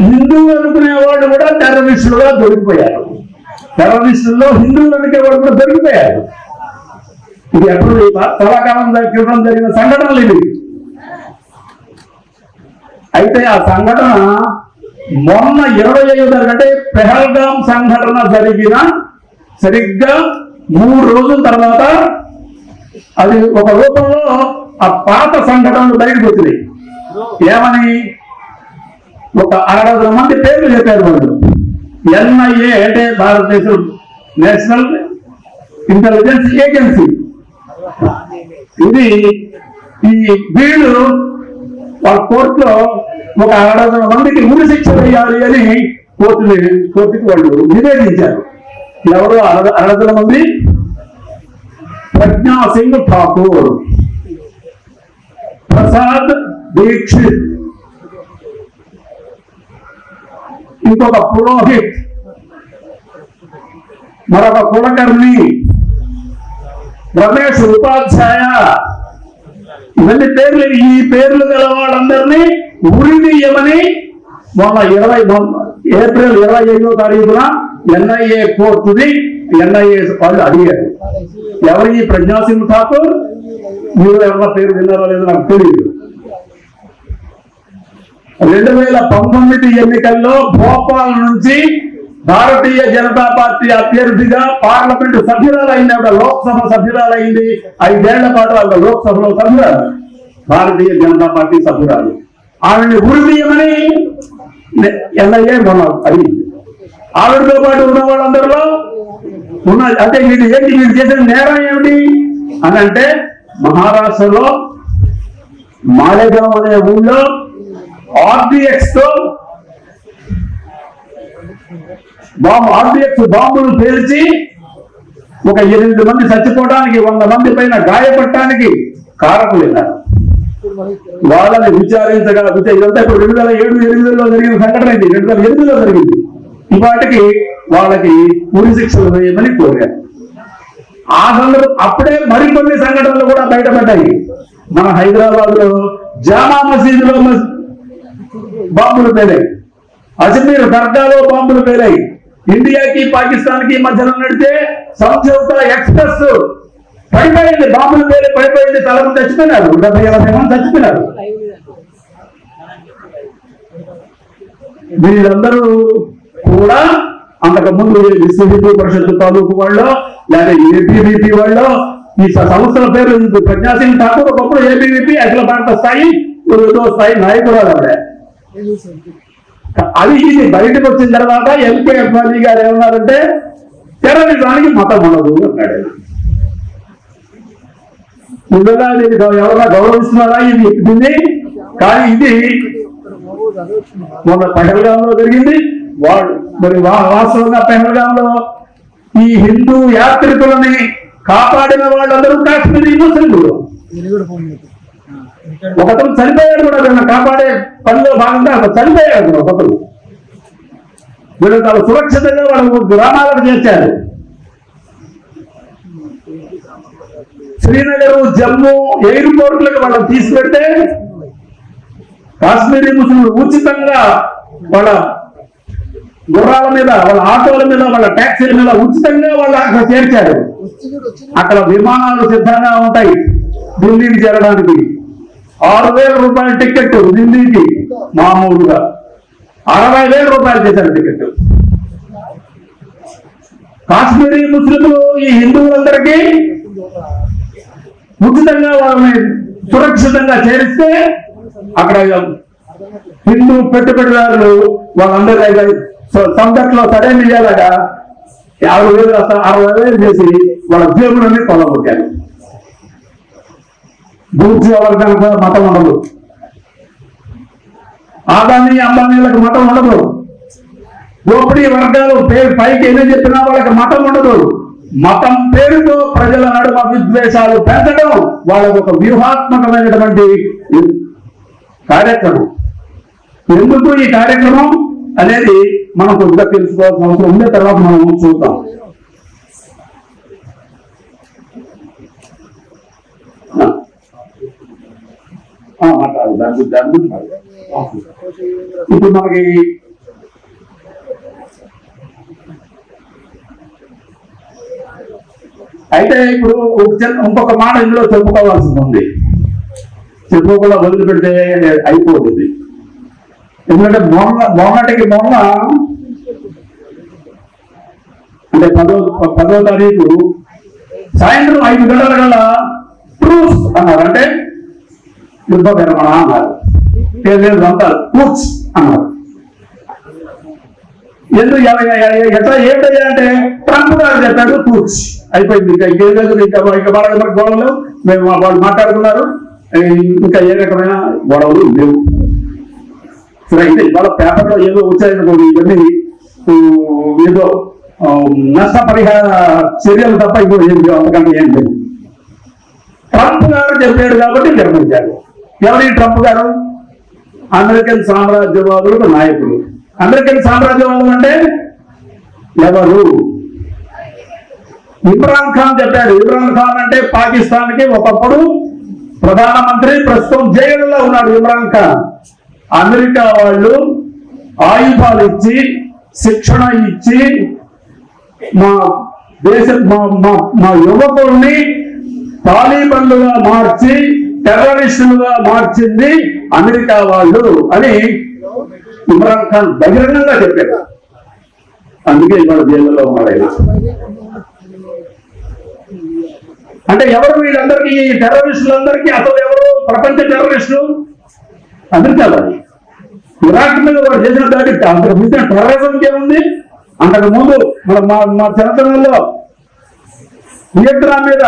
Speaker 1: హిందువులు అనుకునే వాళ్ళు కూడా టెర్రరిస్టులుగా దొరికిపోయారు. టెర్రరిస్టుల్లో హిందువులు అనుకునే వాళ్ళు కూడా దొరికిపోయారు. ఇది ఎప్పుడు చాలా కాలం క్రితం జరిగిన సంఘటనలు ఇవి. అయితే ఆ సంఘటన మొన్న 25 అంటే పెహల్గాం సంఘటన జరిగిన సరిగ్గా 3 రోజుల తర్వాత అది ఒక రూపంలో ఆ పాత సంఘటనలు బయటకు వచ్చినాయి. ఏమని? ఒక 60 మంది పేర్లు చెప్పారు వాళ్ళు. NIA అంటే భారతదేశం నేషనల్ ఇంటెలిజెన్స్ ఏజెన్సీ. ఇది ఈ వీళ్ళు వాళ్ళ కోర్టులో ఒక 60 మందికి ఉరి శిక్ష వేయాలి అని కోర్టుకి వాళ్ళు నివేదించారు. ఎవరు 60 మంది? ప్రజ్ఞా సింగ్ ఠాకూర్, ప్రసాద్ దీక్షిత్, ఇంకొక పురోహిత్, మరొక కులకర్ణి, రమేష్ ఉపాధ్యాయ. ఇవన్నీ పేర్లు. ఈ పేర్లు గల వాళ్ళందరినీ ఉరిదీయమని మొన్న ఏప్రిల్ 25వ తారీఖున NIA కోర్టుని NIA వాళ్ళు అడిగారు. ఎవరు ఈ ప్రజ్ఞా సింగ్ ఠాకూర్? మీరు ఎవరి పేరు విన్నారో లేదో నాకు తెలియదు. 2019 ఎన్నికల్లో భోపాల్ నుంచి భారతీయ జనతా పార్టీ అభ్యర్థిగా పార్లమెంటు సభ్యురాలైంది. ఆవిడ లోక్సభ సభ్యురాలైంది. 5 ఏళ్ల పాటు ఆవిడ లోక్సభలో సభ్యురాలు, భారతీయ జనతా పార్టీ సభ్యురాలు. ఆవిడని ఉరిదీయమని NIA మొన్న అడిగింది. ఆవిడతో పాటు ఉన్న వాళ్ళందరిలో అంటే వీళ్ళు చేసిన నేరం ఏమిటి అని అంటే, మహారాష్ట్రలో మాలేగాం అనే ఊళ్ళో RDX తో RDX బాంబులు పేల్చి ఒక 8 మంది చచ్చిపోవడానికి, 100 మంది పైన గాయపడటానికి కారకులైనారు. వాళ్ళని విచారించగా ఇదంతా ఇప్పుడు 2007-8లో జరిగిన సంఘటన ఇది. 2008లో జరిగింది. ఇవాటికి వాళ్ళకి ఉరి శిక్షలు వేయమని కోరారు. ఆ సందర్భం అప్పుడే మరికొన్ని సంఘటనలు కూడా బయటపడ్డాయి. మన హైదరాబాద్ లో జామా మసీదులో బాంబులు పేలాయి, అజ్మీర్ దర్గాలో బాంబులు పేలాయి. ఇండియాకి పాకిస్తాన్ కి మధ్యలో నడిచే సంజౌతా ఎక్స్ప్రెస్ పడిపోయింది, బాంబులు పేలి పడిపోయింది. చాలా మంది చచ్చిపోయినారు, 70-80 మంది చచ్చిపోయినారు. వీళ్ళందరూ కూడా అంతకు ముందు విశ్వ హిందూ పరిషత్ తాలూకు వాళ్ళు, లేదా ABVP వాళ్ళు, ఈ సంస్థల పేరు ప్రజ్ఞా సింగ్ ఠాకూర్ ఒకప్పుడు ABVP అఖిల భారత స్థాయి స్థాయి నాయకురాలు ఆవిడ. అది ఇది బయటకు వచ్చిన తర్వాత LK అద్వానీ గారు ఏమన్నారంటే, టెర్రరిజానికి మతం ఉండదు అన్నాడు. నిజంగా ఎవరైనా గౌరవిస్తున్నారా దీన్ని? కానీ ఇది మొన్న పహల్గాంలో జరిగింది. మరి వాస్తవంగా పహల్గాంలో ఈ హిందూ యాత్రికులని కాపాడిన వాళ్ళందరూ కాశ్మీరీ ముస్లింలు. ఒకతను చనిపోయాడు కూడా, వీళ్ళని కాపాడే పనిలో భాగంగా అతను చనిపోయాడు. ఒకతను వీళ్ళు చాలా సురక్షితంగా వాళ్ళ గ్రామాలకు చేర్చారు. శ్రీనగర్, జమ్మూ ఎయిర్పోర్ట్లకు వాళ్ళని తీసుకెళ్తే కాశ్మీరీ ముస్లింలు ఉచితంగా వాళ్ళ గుర్రాల మీద, వాళ్ళ ఆటోల మీద, వాళ్ళ ట్యాక్సీల మీద ఉచితంగా వాళ్ళు అక్కడ చేర్చారు. అక్కడ విమానాలు సిద్ధంగా ఉంటాయి ఢిల్లీకి చేరడానికి. 6,000 రూపాయల టికెట్ ఢిల్లీకి. మామూలుగా 60,000 రూపాయలు చేశారు టికెట్. కాశ్మీరీ ముస్లింలు ఈ హిందువులందరికీ ఉచితంగా వాళ్ళని సురక్షితంగా చేరిస్తే అక్కడ హిందూ పెట్టుబడిదారులు వాళ్ళందరూ సంతట్లో సరైన ఇయ్యాలగా 50,000 60,000 చేసి వాళ్ళ జేబులన్నీ కొల్లగొట్టారు. బూర్జీ వర్గానికి మతం ఉండదు, ఆదాని అంబానీలకు మతం ఉండదు, దోపిడీ వర్గాలు పైకి ఏమి చెప్పినా వాళ్ళకి మతం ఉండదు. మతం పేరుతో ప్రజల నడుమ విద్వేషాలు పెంచడం వాళ్ళకు ఒక వ్యూహాత్మకమైనటువంటి కార్యక్రమం. ఎందుకు ఈ కార్యక్రమం అనేది మనం కొద్దిగా తెలుసుకోవాల్సిన అవసరం ఉండే, తర్వాత మనం చూద్దాం. ఇప్పుడు మనకి అయితే ఇప్పుడు ఇంకొక మాట ఇందులో చెప్పుకోవాల్సింది ఉంది, చెప్పుకోకుండా వదిలిపెడితే అయిపోతుంది. ఎందుకంటే మొన్నటికి మొన్న అంటే 10వ తారీఖు సాయంత్రం 5 గంటల కల్లా ట్రూస్ అన్నారు, అంటే యుద్ధ విరమణ అన్నారు, అంటారు ట్రూస్ అన్నారు. ఎందుకు ఎట్లా ఏంటయ్యా అంటే ట్రంప్ గారు చెప్పాడు ట్రూస్ అయిపోయింది, ఇంకా వాళ్ళ గొడవలు మేము వాళ్ళు మాట్లాడుకున్నారు, ఇంకా ఏ రకమైన గొడవలు లేవు. సరే అయితే ఇవాళ పేపర్లో ఏదో వచ్చాయనుకోండి, ఇవన్నీ ఏదో నష్టపరిహార చర్యలు తప్ప ఇప్పుడు ఏం లేవు, అంతకంటే ఏం లేదు. ట్రంప్ గారు చెప్పాడు కాబట్టి నిర్మించారు. ఎవరి ట్రంప్ గారు? అమెరికన్ సామ్రాజ్యవాదులకు నాయకుడు. అమెరికన్ సామ్రాజ్యవాదం అంటే ఎవరు? ఇమ్రాన్ ఖాన్ చెప్పాడు. ఇమ్రాన్ ఖాన్ అంటే పాకిస్తాన్ కి ఒకప్పుడు ప్రధానమంత్రి, ప్రస్తుతం జైలులో ఉన్నాడు ఇమ్రాన్ ఖాన్. అమెరికా వాళ్ళు ఆయుధాలు ఇచ్చి శిక్షణ ఇచ్చి మా దేశ మా యువకుల్ని తాలిబన్లుగా మార్చి టెర్రరిస్టులుగా మార్చింది అమెరికా వాళ్ళు అని ఇమ్రాన్ ఖాన్ బహిరంగంగా చెప్పారు. అందుకే ఇవాళ జైల్లో ఉన్నాడు ఆయన. అంటే ఎవరు వీళ్ళందరికీ, ఈ టెర్రరిస్టులందరికీ అసలు ఎవరు ప్రపంచ టెర్రరిస్టులు? అమెరికా వాళ్ళు. ఇరాక్ మీద వాడు చేసిన దాడి అంతకు మించిన టెర్రరిజం ఏముంది? అంతకు ముందు మా చరిత్రలో వియత్నాం మీద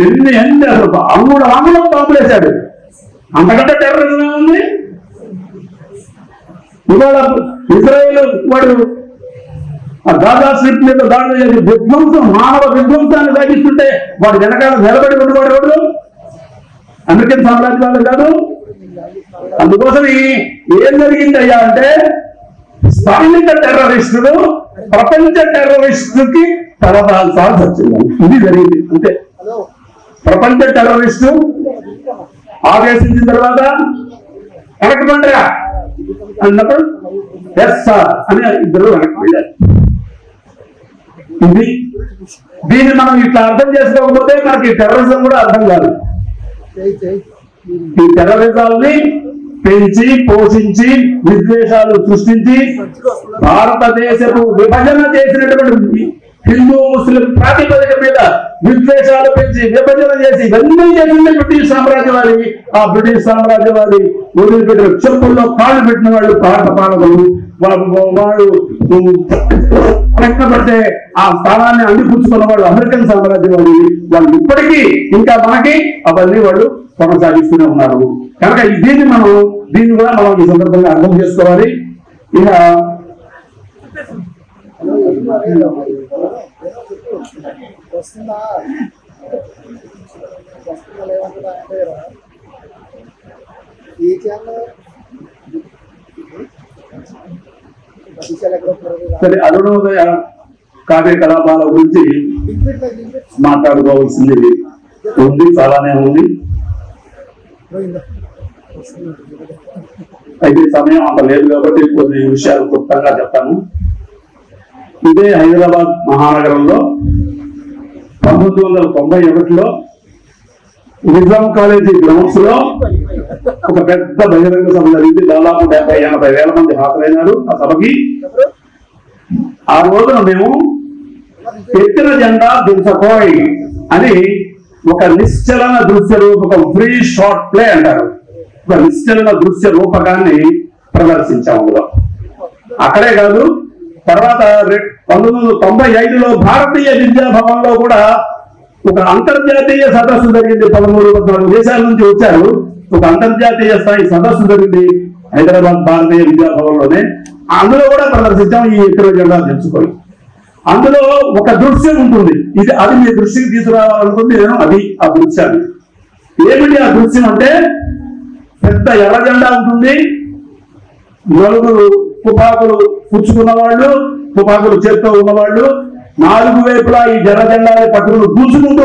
Speaker 1: ఎన్ని అసలు అంగుళం బాంబులేశాడు. అంతకంటే టెర్రరిజం ఏముంది? ఇవాళ ఇజ్రాయేల్ వాడు గాజా స్ట్రిప్ మీద దాడులు చేసి విధ్వంసం, మానవ విధ్వంసాన్ని సాగిస్తుంటే వాడు వెనకాల నిలబడి ఉన్నవాడు ఎవడు? అమెరికన్ సామ్రాజ్యవాదం కాదు. అందుకోసం ఏం జరిగిందయ్యా అంటే స్థానిక టెర్రరిస్టులు ప్రపంచ టెర్రరిస్టుకి తలదాల్సాల్సి వచ్చింది. ఇది జరిగింది అంతే. ప్రపంచ టెర్రరిస్టు ఆదేశించిన తర్వాత వెనక్కి పండుగ అన్నప్పుడు ఎస్ సార్ అని ఇద్దరు వెనక్కి వెళ్ళారు. ఇది దీన్ని మనం ఇట్లా అర్థం చేసుకోకపోతే మనకి టెర్రరిజం కూడా అర్థం కాదు. ఈ టెర్రరిజాన్ని పెంచి పోషించి విద్వేషాలు సృష్టించి భారతదేశపు విభజన చేసినటువంటి హిందూ ముస్లిం ప్రాతిపదిక మీద విద్వేషాలు పెంచి విభజన చేసి ఇవన్నీ చేసింది బ్రిటిష్ సామ్రాజ్యవాది. ఆ బ్రిటిష్ సామ్రాజ్యవాది వదిలిపెట్టిన చెప్పుల్లో కాళ్ళు పెట్టిన వాళ్ళు భారత పాలకులు. వాడు పడితే ఆ స్థానాన్ని అందిపుచ్చుకున్న వాడు అమెరికన్ సామ్రాజ్యవాది. వాళ్ళు ఇప్పటికీ ఇంకా మనకి అవన్నీ వాళ్ళు కొనసాగిస్తూనే ఉన్నారు. కనుక దీన్ని కూడా మనం ఈ సందర్భంగా అర్థం చేసుకోవాలి. ఇక సరే, అరుణోదయ కార్యకలాపాల గురించి మాట్లాడుకోవాల్సింది ఉంది, చాలానే ఉంది. అయితే సమయం అంత లేదు కాబట్టి కొన్ని విషయాలు క్లుప్తంగా చెప్తాను. ఇదే హైదరాబాద్ మహానగరంలో 1991లో నిజాం కాలేజీ గ్రౌండ్స్ లో ఒక పెద్ద బహిరంగ సభ జరిగింది. దాదాపు 70-80 వేల మంది హాజరైనారు ఆ సభకి. ఆ రోజున మేము ఎత్తిన జెండా దించకోయ్ అని ఒక నిశ్చలన దృశ్య రూపకం, ఫ్రీ షార్ట్ ప్లే అంటారు, ఒక నిశ్చలన దృశ్య రూపకాన్ని ప్రదర్శించాం అందులో. అక్కడే కాదు, తర్వాత 1995లో భారతీయ విద్యాభవన్ లో కూడా ఒక అంతర్జాతీయ సదస్సు జరిగింది. 13-14 దేశాల నుంచి వచ్చారు. ఒక అంతర్జాతీయ స్థాయి సదస్సు జరిగింది హైదరాబాద్ భారతీయ విద్యాభవన్ లోనే. అందులో కూడా ప్రదర్శించాం ఈ ఇతర జెండాలు తెచ్చుకొని. అందులో ఒక దృశ్యం ఉంటుంది, అది మీ దృష్టికి తీసుకురావాలనుకుంటే నేను అది ఆ దృశ్యాన్ని. ఏమిటి ఆ దృశ్యం అంటే, పెద్ద ఎర్ర జెండా ఉంటుంది, 4 తుపాకులు పుచ్చుకున్న వాళ్ళు, తుపాకులు చేత్తో ఉన్నవాళ్ళు 4 వైపులా ఈ ఎర్ర జెండాని పట్టుకుని గుంజుతూ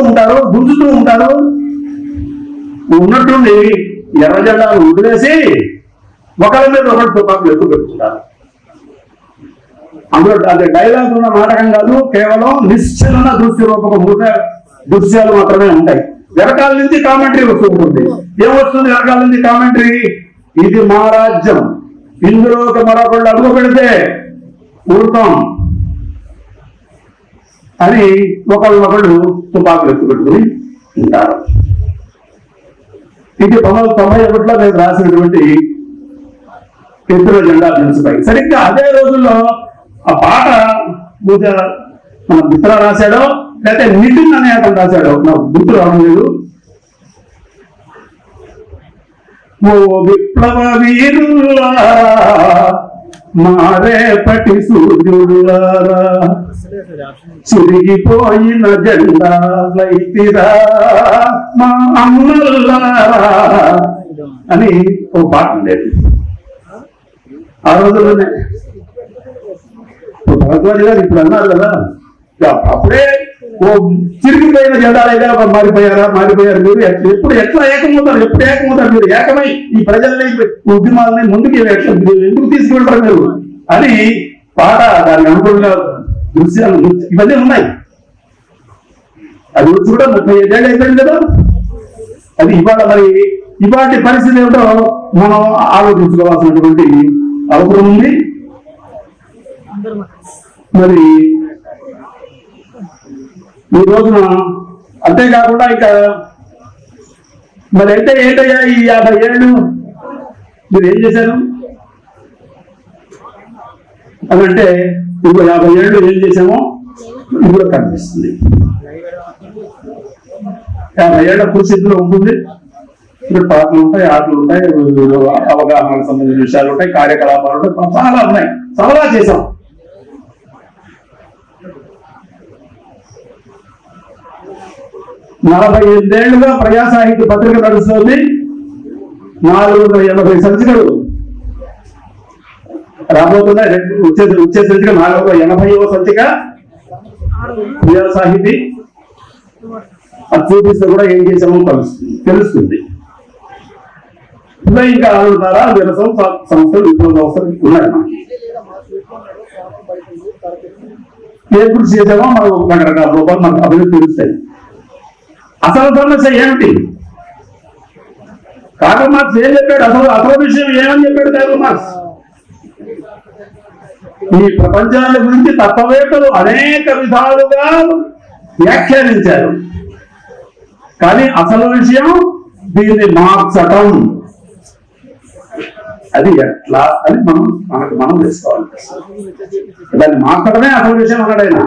Speaker 1: ఉంటారు. ఉన్నట్టుండి ఎర్ర జెండాను వదిలేసి ఒకరి మీద ఒకటి తుపాకులు ఎక్కువ పెట్టుకుంటారు. అందులో అదే డైలాగ్ ఉన్న నాటకం కాదు, కేవలం నిశ్చలన దృశ్య రూపక దృశ్యాలు మాత్రమే ఉంటాయి. వెనకాల నుంచి కామెంటరీ వస్తూ ఉంటుంది. ఏమొస్తుంది వెనకాల నుంచి కామెంటరీ? ఇది మా రాజ్యం, ఇందులోకి మరొకళ్ళు అడుగు పెడితే ఊరుతాం అని ఒకళ్ళు తుపాకులు ఎక్కువ పెట్టుకుని ఉంటారు. ఇది 1991లో నేను రాసినటువంటి ఎత్తుల జెండా దించుపై. సరిగ్గా అదే రోజుల్లో ఆ పాట మన మిత్ర రాశాడో లేకపోతే నితిన్ అనే అతను రాశాడో నాకు గుర్తు రావడం లేదు. ఓ విప్లవ వీరులారా, మారేపటి సూర్యుడులారా, చిరిగిపోయిన జెండా లైతిరా మా అన్నల్లారా అని ఓ పాట ఉండేది ఆ రోజుల్లోనే. భరద్వాజ్ గారు ఇప్పుడు అన్నారు కదా, అప్పుడే ఓ చిరిగిపోయిన జెండాలుగా మారిపోయారు మీరు. ఎట్లా ఏకమవుతారు మీరు? ఏకమై ఈ ప్రజల్ని, ఉద్యమాలని ముందుకు ఎందుకు తీసుకువెళ్తారు మీరు అని పాట, దాన్ని అనుకూలంగా దృశ్యాలు ఇవన్నీ ఉన్నాయి. అది వచ్చి కూడా 35 ఏళ్ళు అయిపోయింది కదా. అది ఇవాళ మరి ఇవాటి పరిస్థితి ఏమిటో మనం ఆలోచించుకోవాల్సినటువంటి అవసరం ఉంది. మరి ఈ రోజున అంతేకాకుండా ఇంకా మరి అంటే ఏంటయ్యా ఈ 50 ఏళ్ళు మీరు ఏం చేశారు అదంటే, ఇంకో 50 ఏళ్ళు ఏం చేశామో ఇందులో కనిపిస్తుంది. 50 ఏళ్ల పరిస్థితిలో ఉంటుంది. ఇక్కడ పాటలు ఉంటాయి, ఆటలు ఉంటాయి, అవగాహనకు సంబంధించిన విషయాలు ఉంటాయి, కార్యకలాపాలు ఉంటాయి, చాలా ఉన్నాయి. చాలా చేశాం. నలభై 48 ఏళ్లుగా ప్రజా సాహిత్య పత్రిక నడుస్తుంది. 480 సంచికలు రాబోతున్నాయి. వచ్చే సంచిక 480వ సంచిక ప్రజా సాహితీ. అది చూపిస్తే కూడా ఏం చేసామో తెలుస్తుంది. ఇంకా ఆడుతారా విరసం సంస్థలు, విప్లవ సంస్థలు ఉన్నాయి. ఏ కృషి చేసామో మనకు రకరకాల రూపాయలు మనకు అభివృద్ధి తెలుస్తాయి. అసలు సమస్య ఏమిటి? కార్ల్ మార్క్స్ ఏం చెప్పాడు? అసలు విషయం ఏమని చెప్పాడు కార్ల్ మార్క్స్? ఈ ప్రపంచాల గురించి తత్వవేత్తలు అనేక విధాలుగా వ్యాఖ్యానించారు. కానీ అసలు విషయం దీన్ని మార్చటం, అది ఎట్లా అని మనం తెలుసుకోవాలి. దాన్ని మార్చడమే అసలు విషయం అన్నాడైనా.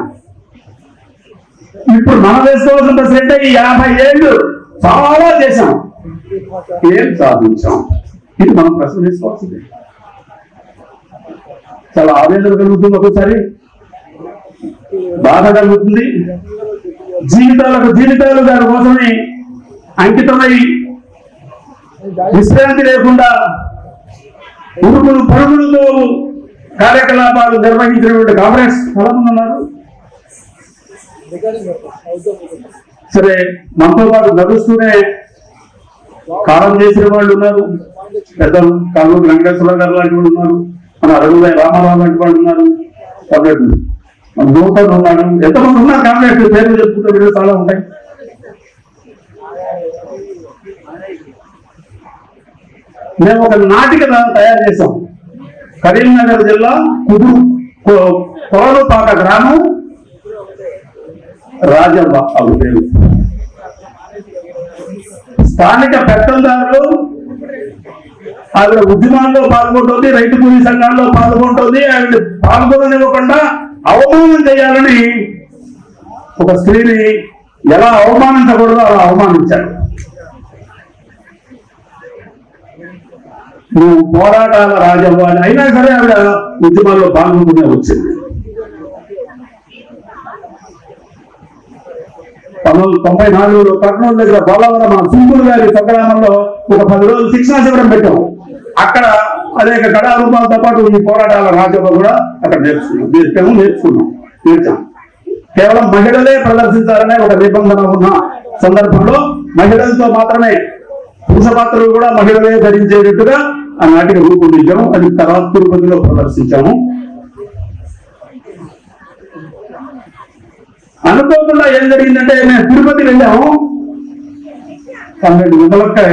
Speaker 1: ఇప్పుడు మనం వేసుకోవాల్సిన ప్రశ్న, ఈ 50 ఏళ్ళు చాలా చేశాం, ఏం సాధించాం? ఇది మనం ప్రశ్న వేసుకోవాల్సిందే. చాలా ఆవేదన కలుగుతుంది, ఒక్కోసారి బాధ కలుగుతుంది. జీవితాలు దానికోసమే అంకితమై విశ్రాంతి లేకుండా ఉరుకులు పరుగులతో కార్యకలాపాలు నిర్వహించినటువంటి కాంగ్రెస్ చాలా మంది ఉన్నారు. సరే, మనతో పాటు నడుస్తూనే కాలం చేసిన వాళ్ళు ఉన్నారు. పెద్దలు కాంగ్రెస్ వెంకటేశ్వరరావు గారు లాంటి వాళ్ళు ఉన్నారు, మన అరవింద రామారావు లాంటి వాళ్ళు ఉన్నారు, మన నూతన్ ఉన్నాడు, ఎంతమంది ఉన్నారు. కాంగ్రెస్ పేర్లు చెప్పుకుంటే వీళ్ళు చాలా ఉంటాయి. మేము ఒక నాటిక తయారు చేసాం. కరీంనగర్ జిల్లా కొరలుపాక గ్రామం రాజవ్వ పేరు. స్థానిక పెత్తందారులు ఆవిడ ఉద్యమాల్లో పాల్గొంటుంది, రైతు కూలీ సంఘాల్లో పాల్గొంటుంది. ఆవిడ పాల్గొననివ్వకుండా అవమానం చేయాలని ఒక స్త్రీని ఎలా అవమానించకూడదో అలా అవమానించాడు. నువ్వు పోరాటాల రాజవ్వాలి అయినా సరే ఆవిడ ఉద్యమాల్లో పాల్గొంటూనే వచ్చింది. 1994లో కర్నూలు దగ్గర బొల్లవరం మన సుంకూరు గారి స్వగ్రామంలో ఒక 10 రోజులు శిక్షణ శిబిరం పెట్టాం. అక్కడ అనేక కళారూపాలతో పాటు ఈ పోరాటాల రాజవ్వ కూడా అక్కడ నేర్చాం. కేవలం మహిళలే ప్రదర్శించాలనే ఒక నిబంధన ఉన్న సందర్భంలో మహిళలతో మాత్రమే పురుష పాత్రలు కూడా మహిళలే ధరించేటట్టుగా ఆ నాటిక రూపొందించాము. అది తర్వాత తిరుపతిలో ప్రదర్శించాము. అనుకోకుండా ఏం జరిగిందంటే మేము తిరుపతి వెళ్ళాము. 12 గంటలకే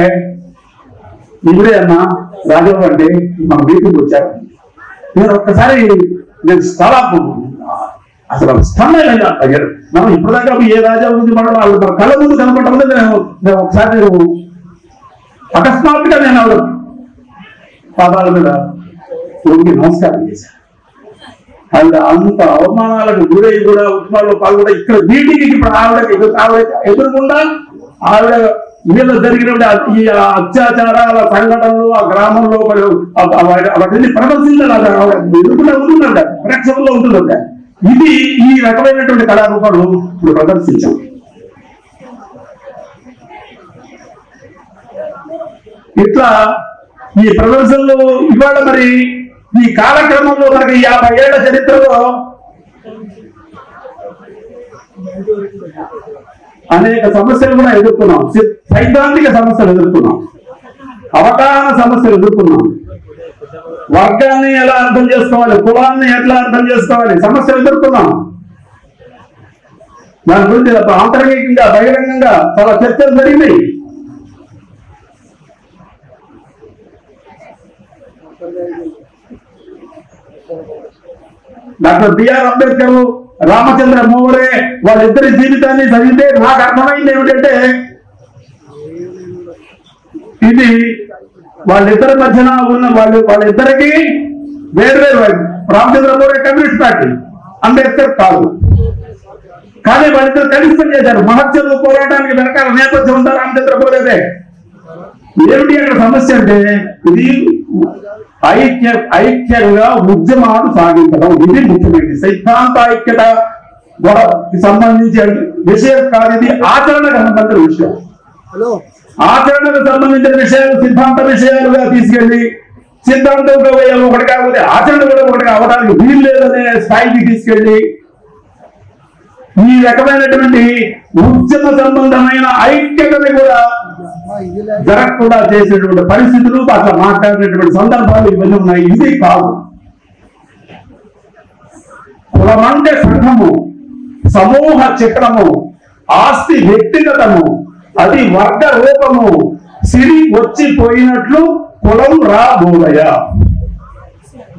Speaker 1: ఇవిడే అన్న రాజవ్వ అంటే మన మీటింగ్ వచ్చారు. నేను ఒక్కసారి నేను చాలా అసలు స్తంభం అయ్యారు. మనం ఇప్పటిదాకా ఏ రాజా ఉంది మన కళ్ళ ముందు కనపడటం నేను ఒకసారి అకస్మాత్తుగా నేను ఆవిడ పాదాల మీద నమస్కారం చేశాను. ఆవిడ అంత అవమానాలకు గురై కూడా ఉద్యమాల్లో పాల్గొంటే ఇక్కడ మీటింగ్కి ఇప్పుడు ఆవిడ ఎదురుకుండా ఆవిడ మీద జరిగినటువంటి ఈ అత్యాచారాల సంఘటనలు ఆ గ్రామంలో వాటిని ప్రదర్శించాలి. ఆవిడ ఎదురుకుండా ఉంటుందంట, ప్రేక్షకుల్లో ఉంటుందంట. ఇది ఈ రకమైనటువంటి కళారూపాలు ఇప్పుడు ప్రదర్శించాం. ఇట్లా ఈ ప్రదర్శనలు ఇవాళ మరి ఈ కాలక్రమంలో మనకి 50 ఏళ్ల చరిత్రలో అనేక సమస్యలు కూడా ఎదుర్కొన్నాం. సైద్ధాంతిక సమస్యలు ఎదుర్కొన్నాం, అవగాహన సమస్యలు ఎదుర్కొన్నాం. వర్గాన్ని ఎలా అర్థం చేసుకోవాలి, కులాన్ని ఎట్లా అర్థం చేసుకోవాలి సమస్యలు ఎదుర్కొన్నాం. దాని గురించి ఆంతరంగికంగా బహిరంగంగా చాలా చర్చలు జరిగినాయి. డాక్టర్ బిఆర్ అంబేద్కర్, రామచంద్ర మోహరే వాళ్ళిద్దరి జీవితాన్ని చదివితే నాకు అర్థమైంది ఏమిటంటే ఇది వాళ్ళిద్దరి మధ్యన ఉన్న వాళ్ళిద్దరికి వేర్వేరు. రామచంద్ర మోహరే కమ్యూనిస్ట్ పార్టీ, అంబేద్కర్ కాదు. కానీ వాళ్ళిద్దరు కలిసి పనిచేశారు. మహత్సవ పోరాటానికి వెనకాల నేపథ్యం ఉంటారు రామచంద్ర మోహరే. ఏమిటి అక్కడ సమస్య అంటే ఇది ఐక్యంగా ఉద్యమాలు సాగించడం, ఇది ముఖ్యమైనది. సిద్ధాంత ఐక్యత సంబంధించి విషయం కాదు, ఇది ఆచరణకు సంబంధించిన విషయం. ఆచరణకు సంబంధించిన విషయాలు సిద్ధాంత విషయాలుగా తీసుకెళ్లి సిద్ధాంతం ఒకటి కాకపోతే ఆచరణ కూడా ఒకటి అవడానికి వీలు లేదనే స్థాయికి తీసుకెళ్లి ఈ రకమైనటువంటి ఉద్యమ సంబంధమైన ఐక్యతని కూడా జరగకుండా చేసేటువంటి పరిస్థితులు అట్లా మాట్లాడినటువంటి సందర్భాలు ఇవన్నీ ఉన్నాయి. ఇది కాదు. కులమంటే సంఘము, సమూహ చక్రము, ఆస్తి వ్యక్తిగతము, అది వర్గ రూపము, సిరి వచ్చిపోయినట్లు కులం రాబోదయ.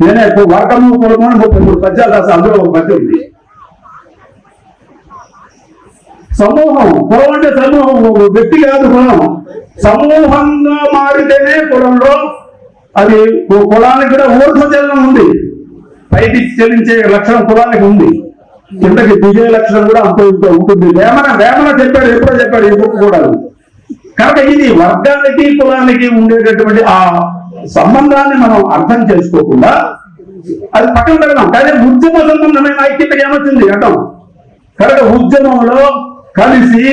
Speaker 1: నేనే వర్గము కులము అని 33 పద్యాలు రాసి అందులో ఒక పద్యం ఉంది. సమూహం, కులం అంటే సమూహం, వ్యక్తి కాదు కులం. సమూహంగా మారితేనే కులంలో అది కులానికి కూడా ఊర్ధ్వచలనం ఉంది. పైకి చెల్లించే లక్షణం కులానికి ఉంది, కిందకి దిగే లక్షణం కూడా అంత ఉంటుంది. వేమన చెప్పాడు, ఎప్పుడో చెప్పాడు ఈ బుక్ కూడా. కనుక ఇది వర్గానికి కులానికి ఉండేటటువంటి ఆ సంబంధాన్ని మనం అర్థం చేసుకోకుండా అది పక్కన పెడదాం. కానీ ఉద్యమ సంబంధమైన ఐక్యత ఏమొచ్చింది అంటాం. కనుక ఉద్యమంలో కలిసి